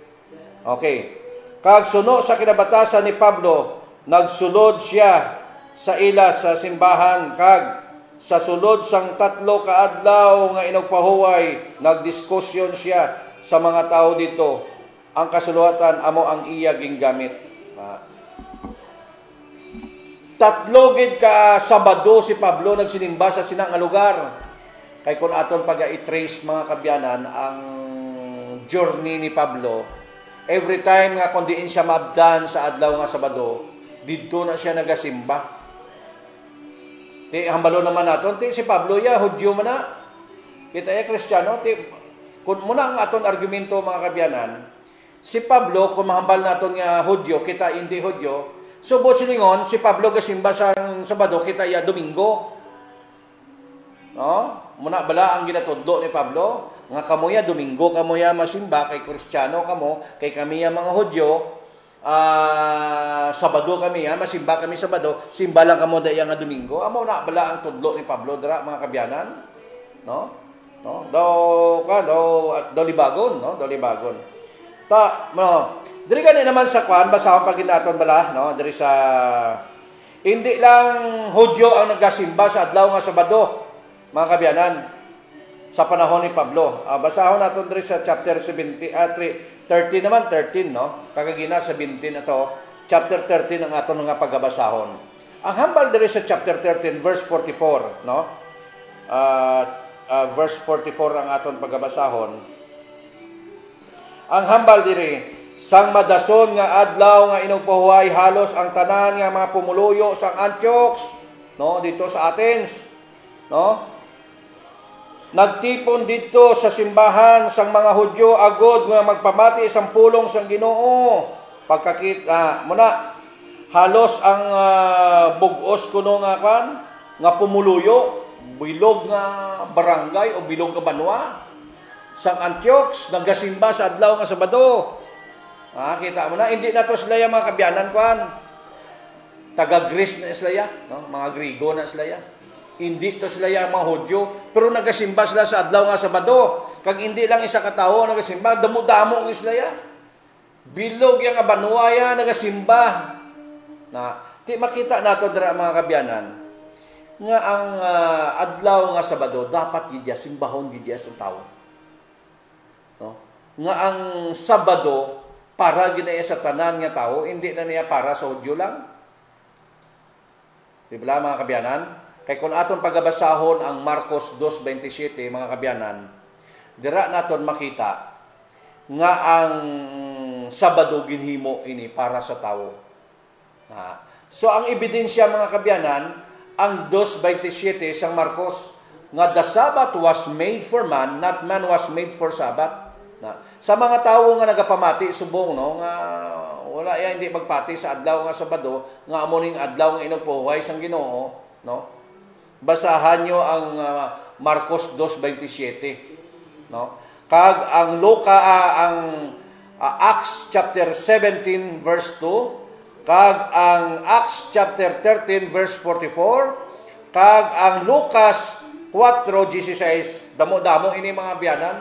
Okay. Kag suno sa kinabatasan ni Pablo, nagsulod siya sa ila sa simbahan kag sa sulod sang 3 ka adlaw nga inugpahuway nagdiskusyon siya sa mga tao dito. Ang kasuluatan amo ang iya gingamit. 3 gid ka Sabado si Pablo nagsinimba sa sina nga lugar. Kay kun aton pag-i-trace mga kabyanan ang journey ni Pablo, every time nga kun diin siya mabdan sa adlaw nga Sabado, didto na siya nagasimba. Ti hambalo naman naton ti si Pablo ya Hudyo man na. Kita ya Kristiyano ti kun muna ang aton argumento mga kabyanan, si Pablo kung mahambal naton nga Hudyo, kita hindi Hudyo, subot silingon si Pablo gasimba sa Sabado, kita ya Domingo. No? Muna bala ang ginatudlo ni Pablo nga kamoya Domingo kamoya masimba kay Kristiyano kamo, kay kami ya mga Hudyo Sabado kami masimba kami Sabado, simba lang kamo daya nga Domingo. Amo na bala ang tudlo ni Pablo dira mga kabyanan, no? No? Do libagon, no? Do libagon. Diri gani naman sa kwan basahon pag ginaton bala, no? Diri sa hindi lang Hudyo ang nagasimba sa adlaw nga Sabado, mga kabyanan, sa panahon ni Pablo. Basahon naton diri sa chapter 13 naman, 13, no? Kagagina sa 17 na to, chapter 13 ang aton nga pagabasahon. Ang hambal diri sa chapter 13, verse 44, no? Verse 44 ang aton pagabasahon. Ang hambal diri, sang madason nga adlaw nga inugpahuway halos ang tanan nga mga pumuluyo sang Antioch, no? Dito sa Athens, no? Nagtipon dito sa simbahan sang mga Hudyo agod nga magpamati sang pulong sang Ginoo. Pagkakita muna halos ang bugos kuno nga pumuluyo, bilog nga barangay o bilog nga banwa sang Antioch nagasimba sa adlaw nga Sabado. Kita mo na hindi na to sila mga kabyanan taga Greece na sila, no? Mga Grigo na sila. Hindi to sila yung mga Hudyo, pero nagasimba sila sa adlaw nga Sabado. Kag hindi lang isa ka tawo nagasimba, damo-damo ang sila. Bilog yung abanuaya nagasimba. Ti makita nato dira mga kabyanan nga ang adlaw nga Sabado dapat gidya simbahon gidya sa tawo. No? Nga ang Sabado para ginaya sa tanan nga tawo, hindi na niya para sa Hudyo lang. Di ba mga kabyanan? Kay kung aton pagabasahon ang Marcos 2:27 mga kabyanan, dira naton makita nga ang Sabado ginhimo ini para sa tawo. So ang ebidensya mga kabyanan, ang 2:27 sang Marcos nga the Sabbath was made for man, not man was made for Sabbath. Sa mga tawo nga nagapamati subong no nga wala ya hindi magpati sa adlaw nga Sabado nga amo ning adlaw nga inupuhay sang Ginoo no. Basahan nyo ang Marcos 2:27 no. Kag ang Acts chapter 17 verse 2 kag ang Acts chapter 13 verse 44 kag ang Lucas 4:16 damo-damo ini mga biyanan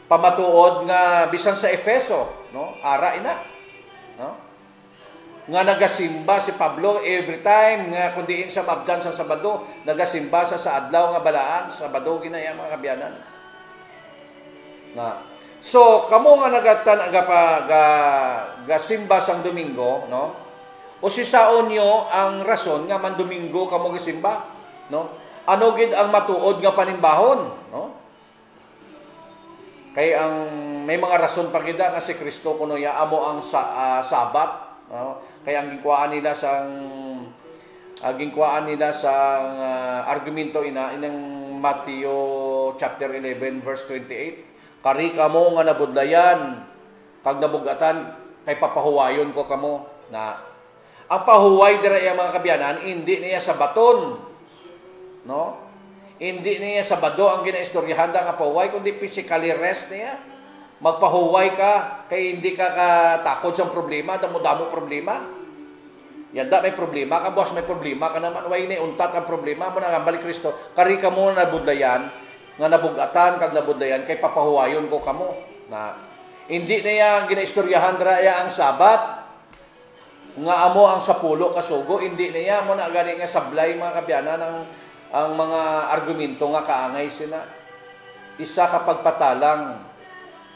pamatuod nga bisan sa Efeso no ara ina no nga nagasimba si Pablo every time nga kundiin sa mabdan sa Sabado nagasimba sa adlaw nga balaan Sabado ginaya mga kabyanan na so kamo nga nagatan gasimba sang Domingo no o sisaon nyo ang rason nga man Domingo kamo gasimba no ano gid ang matuod nga panimbahon no kay ang may mga rason pa gid nga si Kristo kuno ya amo ang Sabat no? Kaya ang gingkuan nila sang argumento inang Mateo chapter 11 verse 28 kari kamo nga nabudlayan kag nabugatan kay papahuwayon ko kamo na ang pahuway dira mga kabyanan hindi niya sa baton no hindi niya Sabado ang ginaistoryahan nga pahuway, kundi physically rest niya. Magpahuway ka, kay hindi ka katakot sa problema, damo-damo problema. Yanda may problema ka, boss, may problema ka naman. Way ni untat ang problema mo na balik Kristo. Kari ka mo nabudlayan, nga nabugatan, kag nabudlayan, kay papahuwayon ko kamo. Na, hindi niya ginaistoryahan raya ang Sabat, nga amo ang sapulo kasugo, hindi niya mo na gani nga sablay mga kabyanan ang mga argumento nga kaangay sina isa ka pagpatalang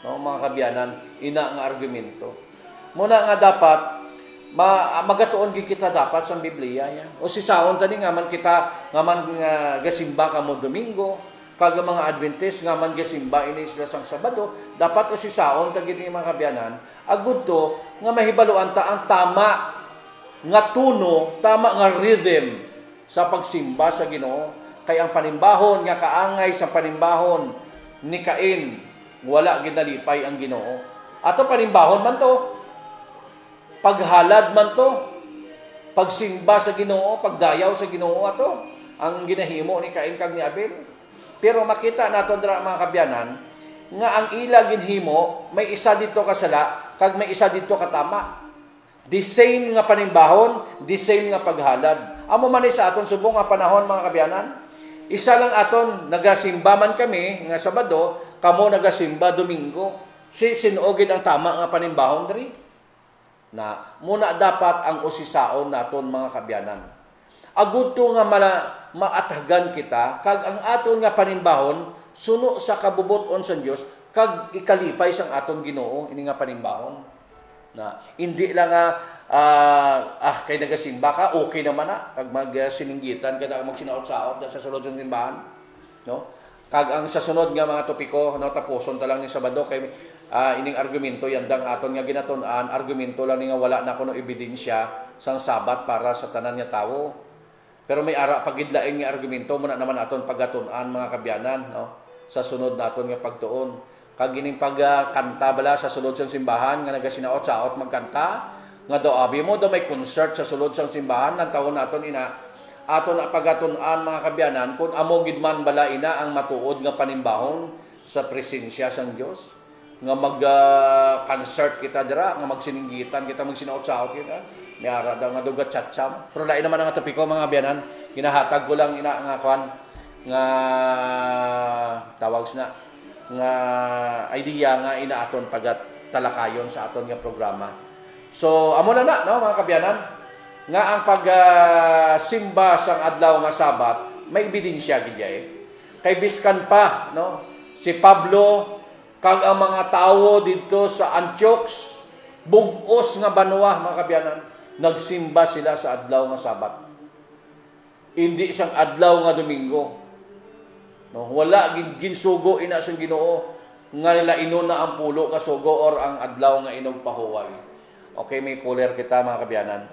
no mga kabyanan ina nga argumento muna nga dapat magatuon gid kita dapat sa Biblia ya o sisaon tani nga man kita nga man gasimba kamo Domingo kag mga Adventist nga man gasimba ini sila sang Sabado dapat o sisaon ta gid mga kabyanan agud to nga mahibaluan ta ang tama nga tuno tama nga rhythm sa pagsimba sa Ginoo kay ang panimbahon nga kaangay sa panimbahon ni Cain wala ginalipay ang Ginoo ato panimbahon man to paghalad man to pagsimba sa Ginoo pagdayaw sa Ginoo ato ang ginahimo ni Cain kag ni Abel pero makita naton dira mga kabyanan nga ang ila ginhimo may isa dito kasala kag may isa dito katama the same nga panimbahon the same nga paghalad amo man sa aton subong nga panahon mga kabyanan isa lang aton nagasimba man kami nga Sabado kamo nagasimba Domingo sinuogid ang tama nga panimbahon diri na muna dapat ang usisaon naton mga kabyanan agud to nga maathagan kita kag ang aton nga panimbahon suno sa kabubuton sa Dios kag ikalipay sang aton Ginoo ini nga panimbahon na hindi lang kay nagasimba ka okay naman na kag magsininggitan kada magsinaot-saot sa sulod sa simbahan no kag ang sa sunod nga mga topiko no tapuson ta lang ni Sabado kay ining argumento yandang aton nga ginatun-an argumento lang ni nga wala na kuno ebidensya sang Sabat para sa tanan nga tawo pero may ara pagidlaing nga argumento mo na naman aton pagatun-an mga kabyanan no sa sunod naton nga pagtuon kag ining pagkanta bala sa sulod sang simbahan nga nagasinaot-saot magkanta nga daw abi mo daw may concert sa sulod sang simbahan ng taon naton ina aton na pagatun-an mga kabyanan kun amo gid man bala ina ang matuod nga panimbahon sa presensya sang Dios nga mag-concert kita dira nga magsininggitan kita magsinaot-saot kita may ara daw nga dugat tsatsam pero lain naman ang topiko mga kabyanan ginahatag ko lang ina nga kwan nga tawag na nga idea nga inaaton talakayon sa aton nga programa. So amo na no mga kabyanan nga ang pagsimba sang adlaw nga Sabat may ebidensya gid kay biskan pa no si Pablo kag ang mga tawo didto sa Antioch bug-os nga banwa mga kabyanan nagsimba sila sa adlaw nga Sabat hindi isang adlaw nga Domingo. No, wala ginsugo ina sang Ginoo nga nila inuna ang pulo ka sugo or ang adlaw nga inog pahuway. Okay, may caller kita mga kabyanan.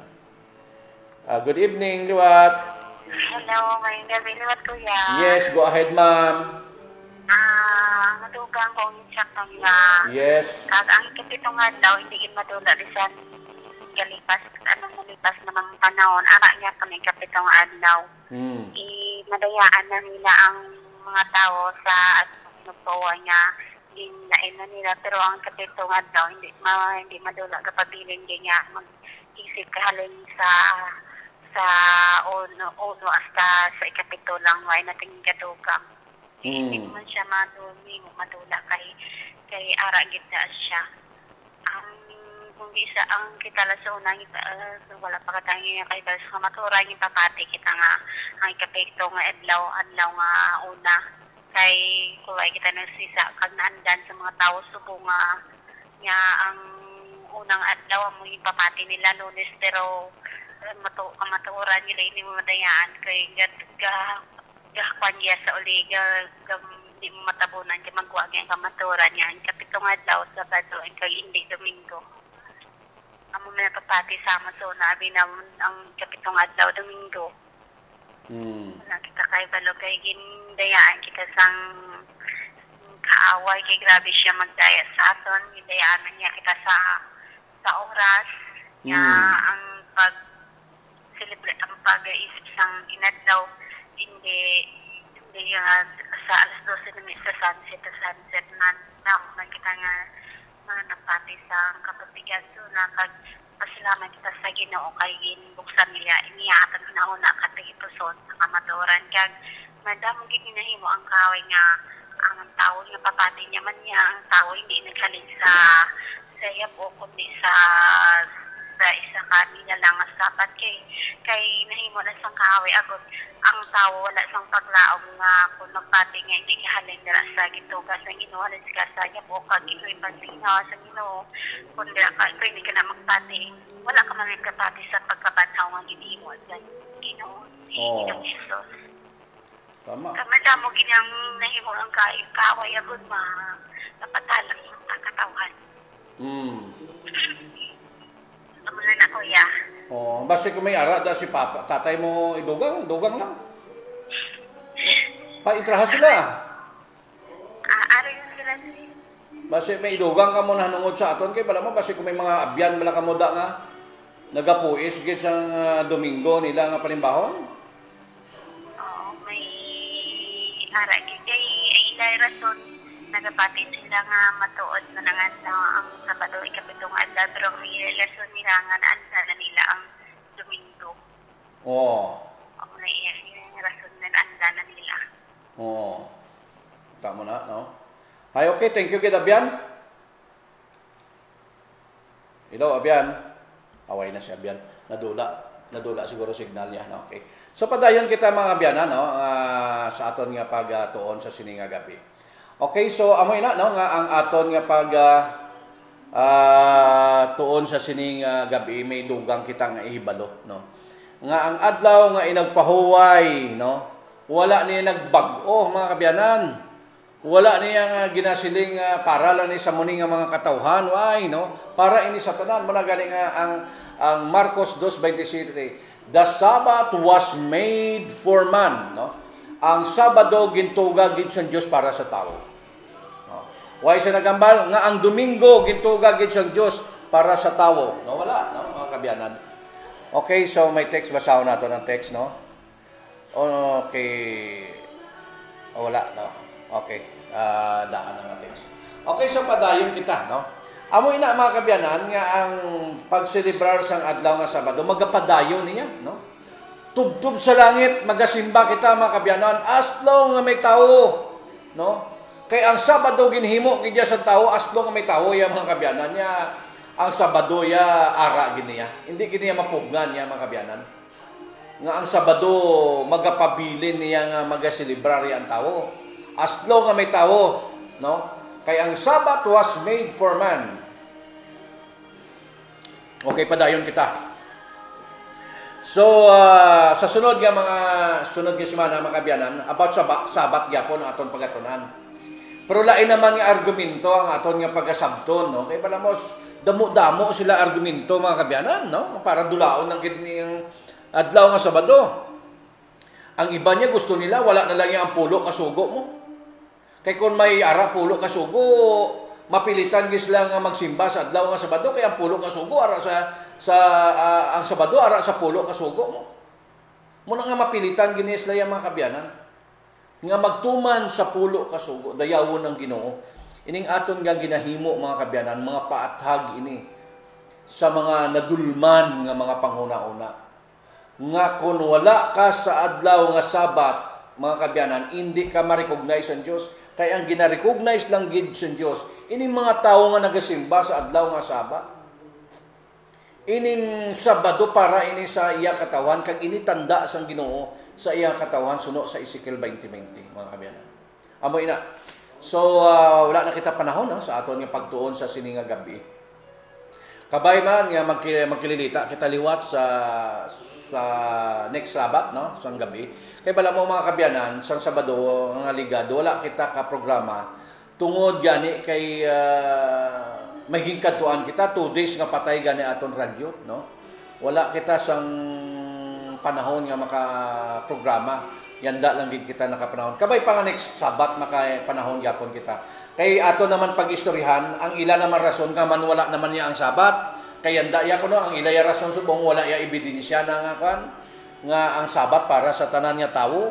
Good evening, Liwat. Hello, may gabi Liwat kuya. Yes, go ahead, ma'am. madugang kong instructor nga Yes. kag ang kapitong adlaw hindi gid madula bisan galipas nalipas na mga panahon ara niya kami kapitong adlaw. Madayaan na nila ang mga tao sa nagpawa niya ginain na nila pero ang kapitong adlaw hindi madula kapabilin niya mag-isip kahalin sa uno hasta sa ikapito lang why nating kadugang. Hindi man siya madula kay ara gid na siya. Kung di sa ang kita la sa unang wala pa katangi nga kay sa matura yung papati kita nga ang ikapito nga adlaw nga una kay kuway kita nagsisa kag naandan sa mga tao subo nga ang unang adlaw mo yung papati nila Lunes pero kamaturan nila ini mo madayaan kay gahkwan sa uli di mo matabunan kay magwa ang kamaturan niya ang kapitong adlaw Sabado kay hindi Domingo amo na papati sama so nabi na ang kapitong adlaw Domingo wala kita kay balo kay gindayaan kita sang kaaway kay grabe siya magdaya sa aton gindayaan niya kita sa oras niya ang celebrate ang pag-iisip sang inadlaw hindi sa alas 12 na sa sunset na kita nga mga napati sa kapatigan so na kag pasalamat kita sa Ginoo kay ginbuksan nila iniatan na una katiguson sa kamaturan kag madamo gid hinahimo ang kaway nga ang tao nga papati niya man niya ang tao hindi naghalin sa yabo kundi sa isa kanila lang as dapat kay nahimo na sang kaaway agod ang tao wala sang paglaom nga kung magpati nga hindi kahalin dira sa gitugas ng Ginoo halin ka sa yabo kag ito'y pagsinaw sa Ginoo kung dira ka ito hindi ka na magpati wala ka man kapati sa pagkabanhaw nga ginihimo sa Ginoo Ginoo Jesus. Tama. Kamadamo ginyang nahimo ang kaaway agod napatalang yung katawan. Muna na kuya. Basta kung may ara da si papa, tatay mo idugang lang. Paitraha sila. Ara yun sila. Basta may idugang ka mo na hanungod sa aton kay bala mo basta kung may mga abyan bala ka mo da nga nagapuis gid sang Domingo nila nga palimbahon. Oo, may ara gid kay ilay rason nagapati sila nga matuod na nangan ang Sabado ikapitong adlaw pero may lesson nila nga naanda na nila ang Domingo. Ako na yung rason na naanda na nila. Tama na, no? Hi, okay, thank you kid Abyan. Hello, Abyan. Away na si Abyan. Nadula siguro signal niya, no? Okay. So padayon kita mga Abyan, no? Sa aton nga pagtuon sa sininga gabi. Okay, so amoy na no nga ang aton nga pag tuon sa sining gabi may dugang kita nga ihibalo no. Nga ang adlaw nga inagpahuway no. Wala niya nagbag-o mga kabyanan. Wala niya nga ginasiling para lang ni sa muni nga mga katawhan why no. Para ini sa tanan mo na gani nga ang Marcos 2:27. The Sabbath was made for man no. Ang Sabado gintuga gid sa Dios para sa tao. Why sa nagambal nga ang Domingo gintuga gid sa Dios para sa tao. No wala no mga kabyanan. Okay, so may text basahon nato ng text no. Okay. Wala no. Okay. Daan nga text. Okay, so padayon kita no. Amoy na mga kabyanan nga ang pagselebrar sang adlaw nga Sabado magapadayon niya no. Tubtub sa langit magasimba kita mga kabyanan as long nga may tao no. Kay ang Sabado ginhimo gid sa tao as long nga may tao ya mga kabyanan niya ang Sabado ya ara gid niya. Hindi gid niya mapugnan ya mga kabyanan. Nga ang Sabado magapabilin niya nga magaselebrar ya ang tao. As long nga may tao, no? Kay ang Sabbath was made for man. Okay, padayon kita. So, sa sunod nga semana mga kabyanan, about Sabbath gyapon ang aton pagatunan. Pero lain naman nga argumento ang aton nga pagasabton, no? Kay pala mo damo-damo sila argumento mga kabyanan, no? Para dulaon ng kidning adlaw nga Sabado. Ang iba niya gusto nila wala na lang yung ampulo kasugo mo. Kay kung may ara pulo ka sugo, mapilitan gisla nga magsimba sa adlaw nga Sabado, kay ang pulo ka sugo ara ang Sabado ara sa pulo ka sugo mo. Muna nga mapilitan ginisla yung mga kabyanan nga magtuman sa pulo ka sugo, dayawon ang Ginoo. Ining aton nga ginahimo mga kabyanan, mga paathag ini sa mga nadulman nga mga panghuna-una. Nga kung wala ka sa adlaw nga Sabat, mga kabyanan, hindi ka ma-recognize ang Diyos. Kaya ang gina-recognize lang gid sa Diyos, ining mga tao nga nagasimba sa adlaw nga Sabat. Ining Sabado para ini sa iya katawan, kag ini tanda sang Ginoo sa iya katawan, suno sa Ezekiel 20:20, mga kabyanan. Amo ina. So, wala na kita panahon sa aton nga pagtuon sa sininga gabi. Kabay man nga magkililita kita liwat sa next Sabat, no, sang gabi. Kay bala mo mga kabyanan, sang Sabado nga ligado wala kita ka programa tungod gani kay may gingkadtuan kita 2 days nga patay gani aton radyo, no. Wala kita sang panahon nga maka programa. Yanda lang din kita nakapanahon. Kabay pa nga next Sabat maka panahon gyapon kita. Kay ato naman pag-istoryahan, ang ila naman rason nga man wala naman niya ang Sabat. Kay yanda ya kuno ang ila ya rason subong wala ya ebidensya na nga ang Sabat para sa tanan nga tawo.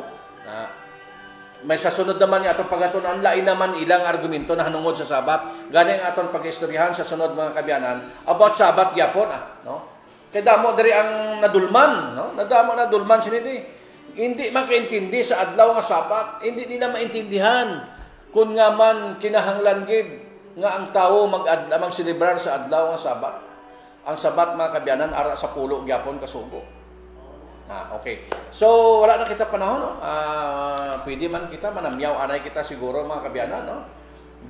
May sasunod naman niya atong pagatunan, lain naman ilang argumento na hanungod sa Sabat. Gani ang aton pag-istoryahan sa sunod mga kabyanan about Sabat gyapon no. Kay damo diri ang nadulman, no? Nadulman sinidi. Hindi makaintindi sa adlaw nga Sabat, hindi nila maintindihan kung nga man kinahanglan gid nga ang tawo mag-celebrar sa adlaw nga Sabat. Ang Sabat mga kabyanan ara sa pulo gyapon kasugo. Okay. So wala na kita panahon, no? Pwede man kita manamyaw anay kita siguro mga kabyanan, no?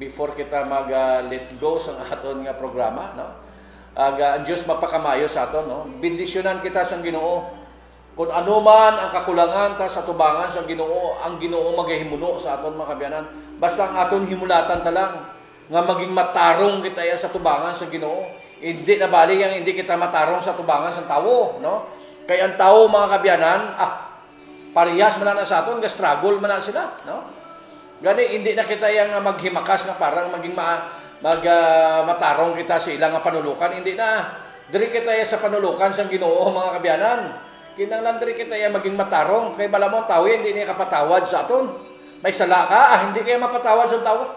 Before kita mag-let go sa aton nga programa, no? Ang Dios mapakamayo sa aton, no? Bendisyonan kita sa Ginoo. Kung ano man ang kakulangan ta sa tubangan sa Ginoo, ang Ginoo magahimuno sa aton mga kabyanan. Basta ang aton himulatan ta lang nga maging matarong kita sa tubangan sa Ginoo. Hindi na bali yang hindi kita matarong sa tubangan sa tawo, no? Kaya ang tawo mga kabyanan, parehas man na sa aton, ga-struggle man na sila, no? Gani hindi na kita yang maghimakas na parang maging matarong kita sa ilang panulukan, hindi na. Diri kita sa panulukan sa Ginoo mga kabyanan. Kinahanglan diri kita maging matarong kay bala mo tawo hindi niya kapatawad sa aton. May sala ka, hindi kaya mapatawad sa tawo.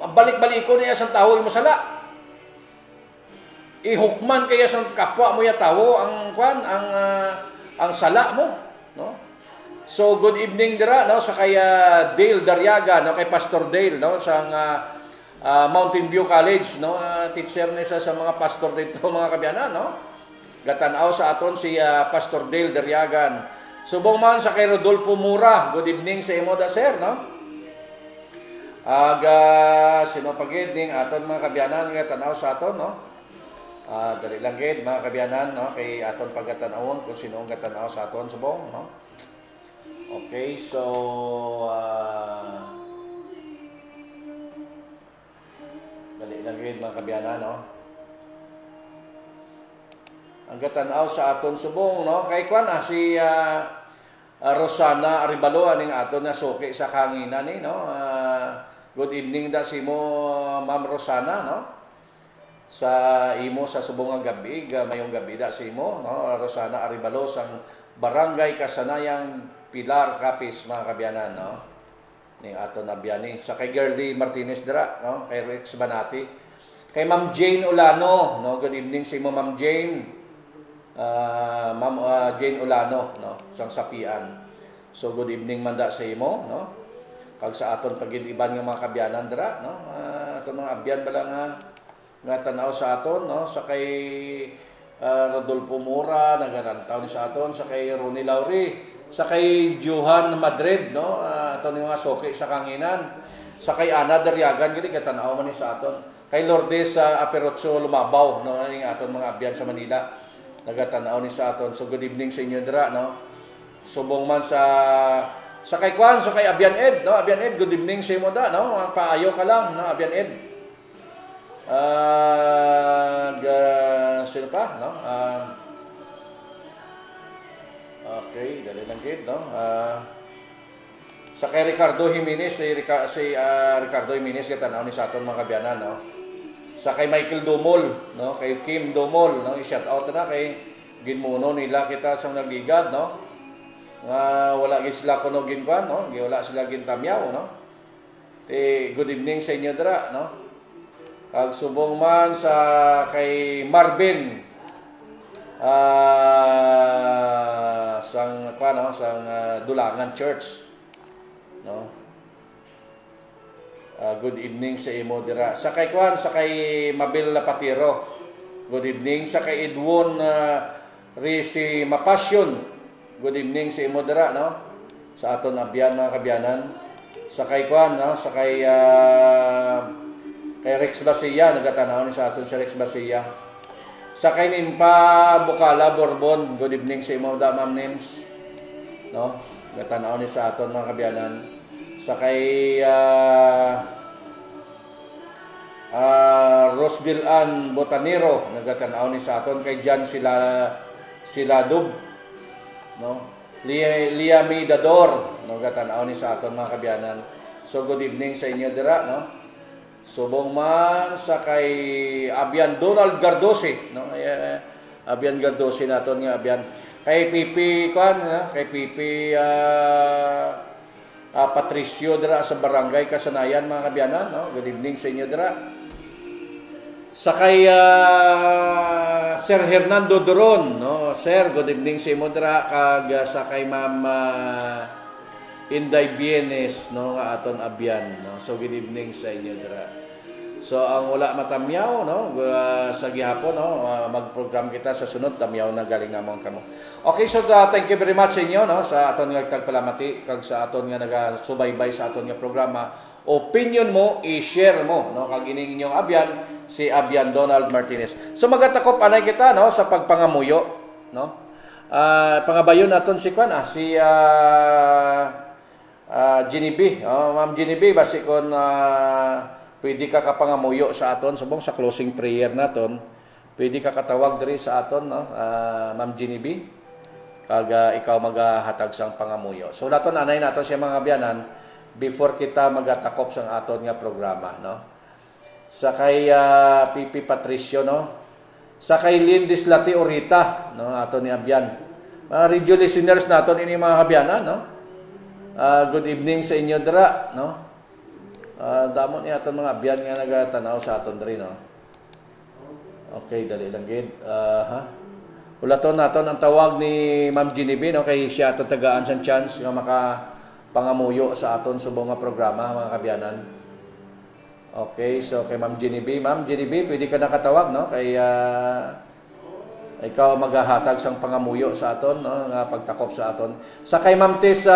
Balik-baliko niya sa tawo imo sala. Ihukman kaya sa kapwa mo ya tawo ang ang sala mo, no? So good evening dira, no, sa kay Dale Daryaga, no, kay Pastor Dale, no, sa Mountain View College, no, teacher niya sa mga pastor dito mga kabyanan, no. Gatanaw sa aton si Pastor Dale Daryagan. Subong man sa kay Rodolfo Mura. Good evening sa imo da sir, no? Sino pagidning aton mga kabyanan nga tanaw sa aton, no? Dali lang gid mga kabyanan, no, kay aton pagkatanawon kung sino ang gatanaw sa aton subong, no? Okay, so dali lang gid mga kabyanan, no? Ang gatanaw sa aton subong, no, kay si Rosana Aribalo aning aton na suki sa kanginan ni, no. Good evening da si mo Ma'am Rosana, no, sa imo sa subong nga gabi, mayong gabi da si mo, no, Rosana Aribalo sang Barangay Kasanayang Pilar Capiz mga kabyanan, no, ning aton na biyani sa kay Girlie Martinez dira, no, kay Rex Banati, kay Ma'am Jane Olano, no, good evening sa imo Ma'am Jane. Ma'am Jane Olano, no, sang Sapian. So good evening man da sa imo, no. Kag sa aton pagid-iban nga mga kabyanan dira, no. Aton mga abyan bala nga tanaw sa aton, no, sa kay Rodolfo Mura nagarantaw ni sa aton, sa kay Ronnie Lauri, sa kay Johan Madrid, no, aton mga soki sa kanginan, sa kay Ana Daryagan gid katanaw man ni sa aton, kay Lourdes sa Aperotso Lumabaw, no, ning aton mga abyan sa Manila nagatanaw ni sa aton. So good evening sa inyo dira, no. Subong man sa kay Kwan, sa kay Abian Ed, no, Abian Ed, good evening sa imo da, no. Paayo ka lang, no, Abian Ed. Sino pa, no? Okay, dali lang gid, no. Sa kay Ricardo Jimenez, Ricardo Jimenez katanaw ni sa aton mga kabyanan, no. Sa kay Michael Dumol, no, kay Kim Dumol, no, i-shout out na kay ginmuno nila kita sa nagligad, no. Wala gid sila kuno ginkuan, no, wala sila gintamyaw, no. Good evening sa inyo dira, no. Kag subong man sa kay Marvin sang Dulangan Church, no. Good evening sa imo dira. Sa kay Mabel Lapatiro. Good evening sa kay Edwon Risi Mapasyon. Good evening sa imo dira, no. Sa aton abyan mga kabyanan. Sa kay no, sa kay Rex Basia, nagatanaw ni sa aton si Rex Basia. Sa kay Nimpa Bukala Borbon, good evening sa imo da Ma'am Nims, no. Nagatanaw ni sa aton mga kabyanan. Sa kay Rosville Ann Botanero, nagatanaw ni sa aton kay Jan Siladub, no. Lia Midador, nagatanaw ni sa aton mga kabyanan. So good evening sa inyo dira, no. Subong man sa kay Abian Donald Gardose, no. Abian Gardose naton nga Abian. Kay Pipi kay Pipi Patricio dira sa Barangay Kasanayan mga kabyanan, no. Good evening sa inyo dira. Sa kay Sir Hernando Doron, no. Sir, good evening sa imo dira. Kag sa kay Ma'am Inday Bienes, no, nga aton abyan, no. So good evening sa inyo dira. So ang wala matamyaw, no, sa gihapon, no, mag-program kita sa sunod tamyaw na galing namon kamo. Okay, so thank you very much sa inyo, no, sa aton nga tagpalamati kag sa aton nga nagasubaybay sa aton nga programa. Opinion mo, i-share mo, no, kag ining inyong abyan si Abyan Donald Martinez. So magatakop anay kita, no, sa pagpangamuyo, no. Pangabayon naton si Genevieve, Ma'am Genevieve, basi kon pwede ka kapangamuyo sa aton subong sa closing prayer naton, pwede ka katawag diri sa aton, no, Ma'am Genevieve, kag ikaw magahatag sang pangamuyo. So naton anay naton siya mga kabyanan before kita magatakop sang aton nga programa, no. Sa kay Pipi Patricio, no, sa kay Lindis Lati Orita, no, aton ni abyan. Mga radio listeners naton ini mga kabyanan, no. Good evening sa inyo dira, no. Damo ni aton mga abyan nga nagatanaw sa aton diri, no. Okay, dali lang gid. Ulaton naton ang tawag ni Ma'am Genevieve, no, kay siya aton tagaan sang chance nga makapangamuyo sa aton subong nga programa mga kabyanan. Okay, so kay Ma'am Genevieve, pwede ka nakatawag, no, kay ikaw maghahatag sang pangamuyo sa aton, no, nga pagtakop sa aton. Sa kay Ma'am Tess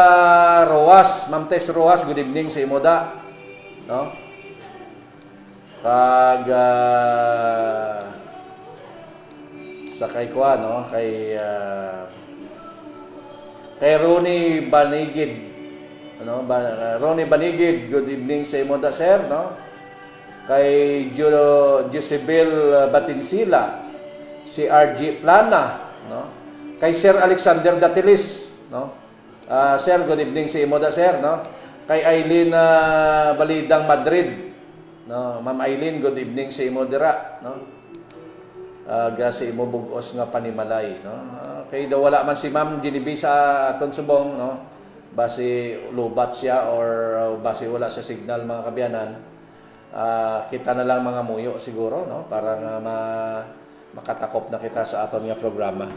Roas, good evening sa imo da, no. Kag sa kay no, kay Ronnie Banigid, ano, Ronnie Banigid, good evening sa imo da, sir, no. Kay Josebel Batinsila, si RG Plana, no. Kay Sir Alexander Datilis, no. Sir, good evening sa imo da, sir, no. Kay Aileen Balidang Madrid, no. Ma'am Aileen, good evening sa imo dira, no. Sa imo bugos nga panimalay, no. Kay daw wala man si Ma'am Genevieve sa aton subong, no. Basi lubat siya or basi wala sa signal mga kabyanan. Kita na lang mga muyo siguro, no, para nga makatakop na kita sa aton nga programa.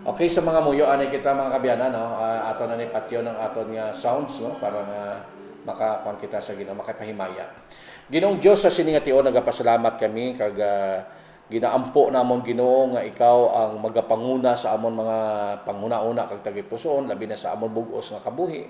Okay, sa mga muyo ani kita mga kabyanan, no, aton na ni patyo ng aton nga sounds, no, para nga makakuan kita sa Ginoo, makapahimaya. Ginoong Dios sa sining nga tion nagapasalamat kami kag ginaampo namon Ginoo nga ikaw ang magapanguna sa amon mga panghuna-una kag tagipusoon, labi na sa amon bug-os nga kabuhi.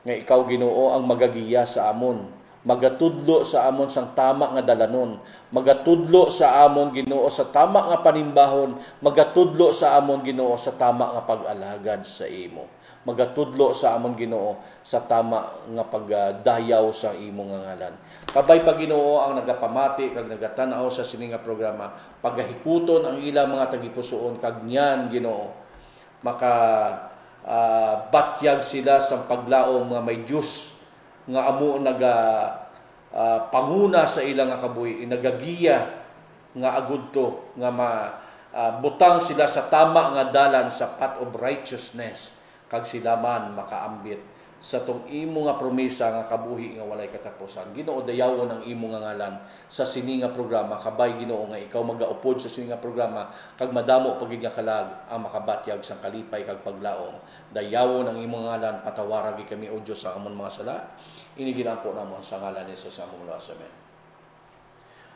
Nga ikaw Ginoo ang magagiya sa amon, magatudlo sa amon sang tama nga dalanon, magatudlo sa amon Ginoo sa tama nga panimbahon, magatudlo sa amon Ginoo sa tama nga pag-alagad sa imo, magatudlo sa amon Ginoo sa tama nga pagdayaw sa imo nga ngalan. Kabay pa Ginoo ang nagapamati kag nagatanaw sa sini nga programa, pagahikuton ang ilang mga tagipusoon kag niyan Ginoo maka batyag sila sa paglaom nga may Dios nga amo panguna sa ilang nga kabuhi, nagagiya nga agudto nga butang sila sa tama nga dalan sa path of righteousness, kag sila man makaambit sa tong imo nga promesa nga kabuhi nga walay katapusan. Ginoo, dayawon ang imo nga ngalan sa sini nga programa. Kabay Ginoo nga ikaw magaupod sa sini nga programa kag madamo pagid nga kalag ang makabatyag sang kalipay kag paglaom. Dayawon ang imo nga ngalan, patawaran gi kami o Dios sa amon mga sala. Ini ginampo namon sa ngalan ni Jesus among Lord. Amen.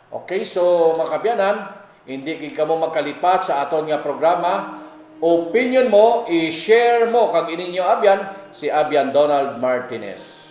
Okay, so mga kabyanan, hindi kay kamo magkalipat sa aton nga programa. Opinion mo, i-share mo kag ininyo abyan si Abyan Donald Martinez.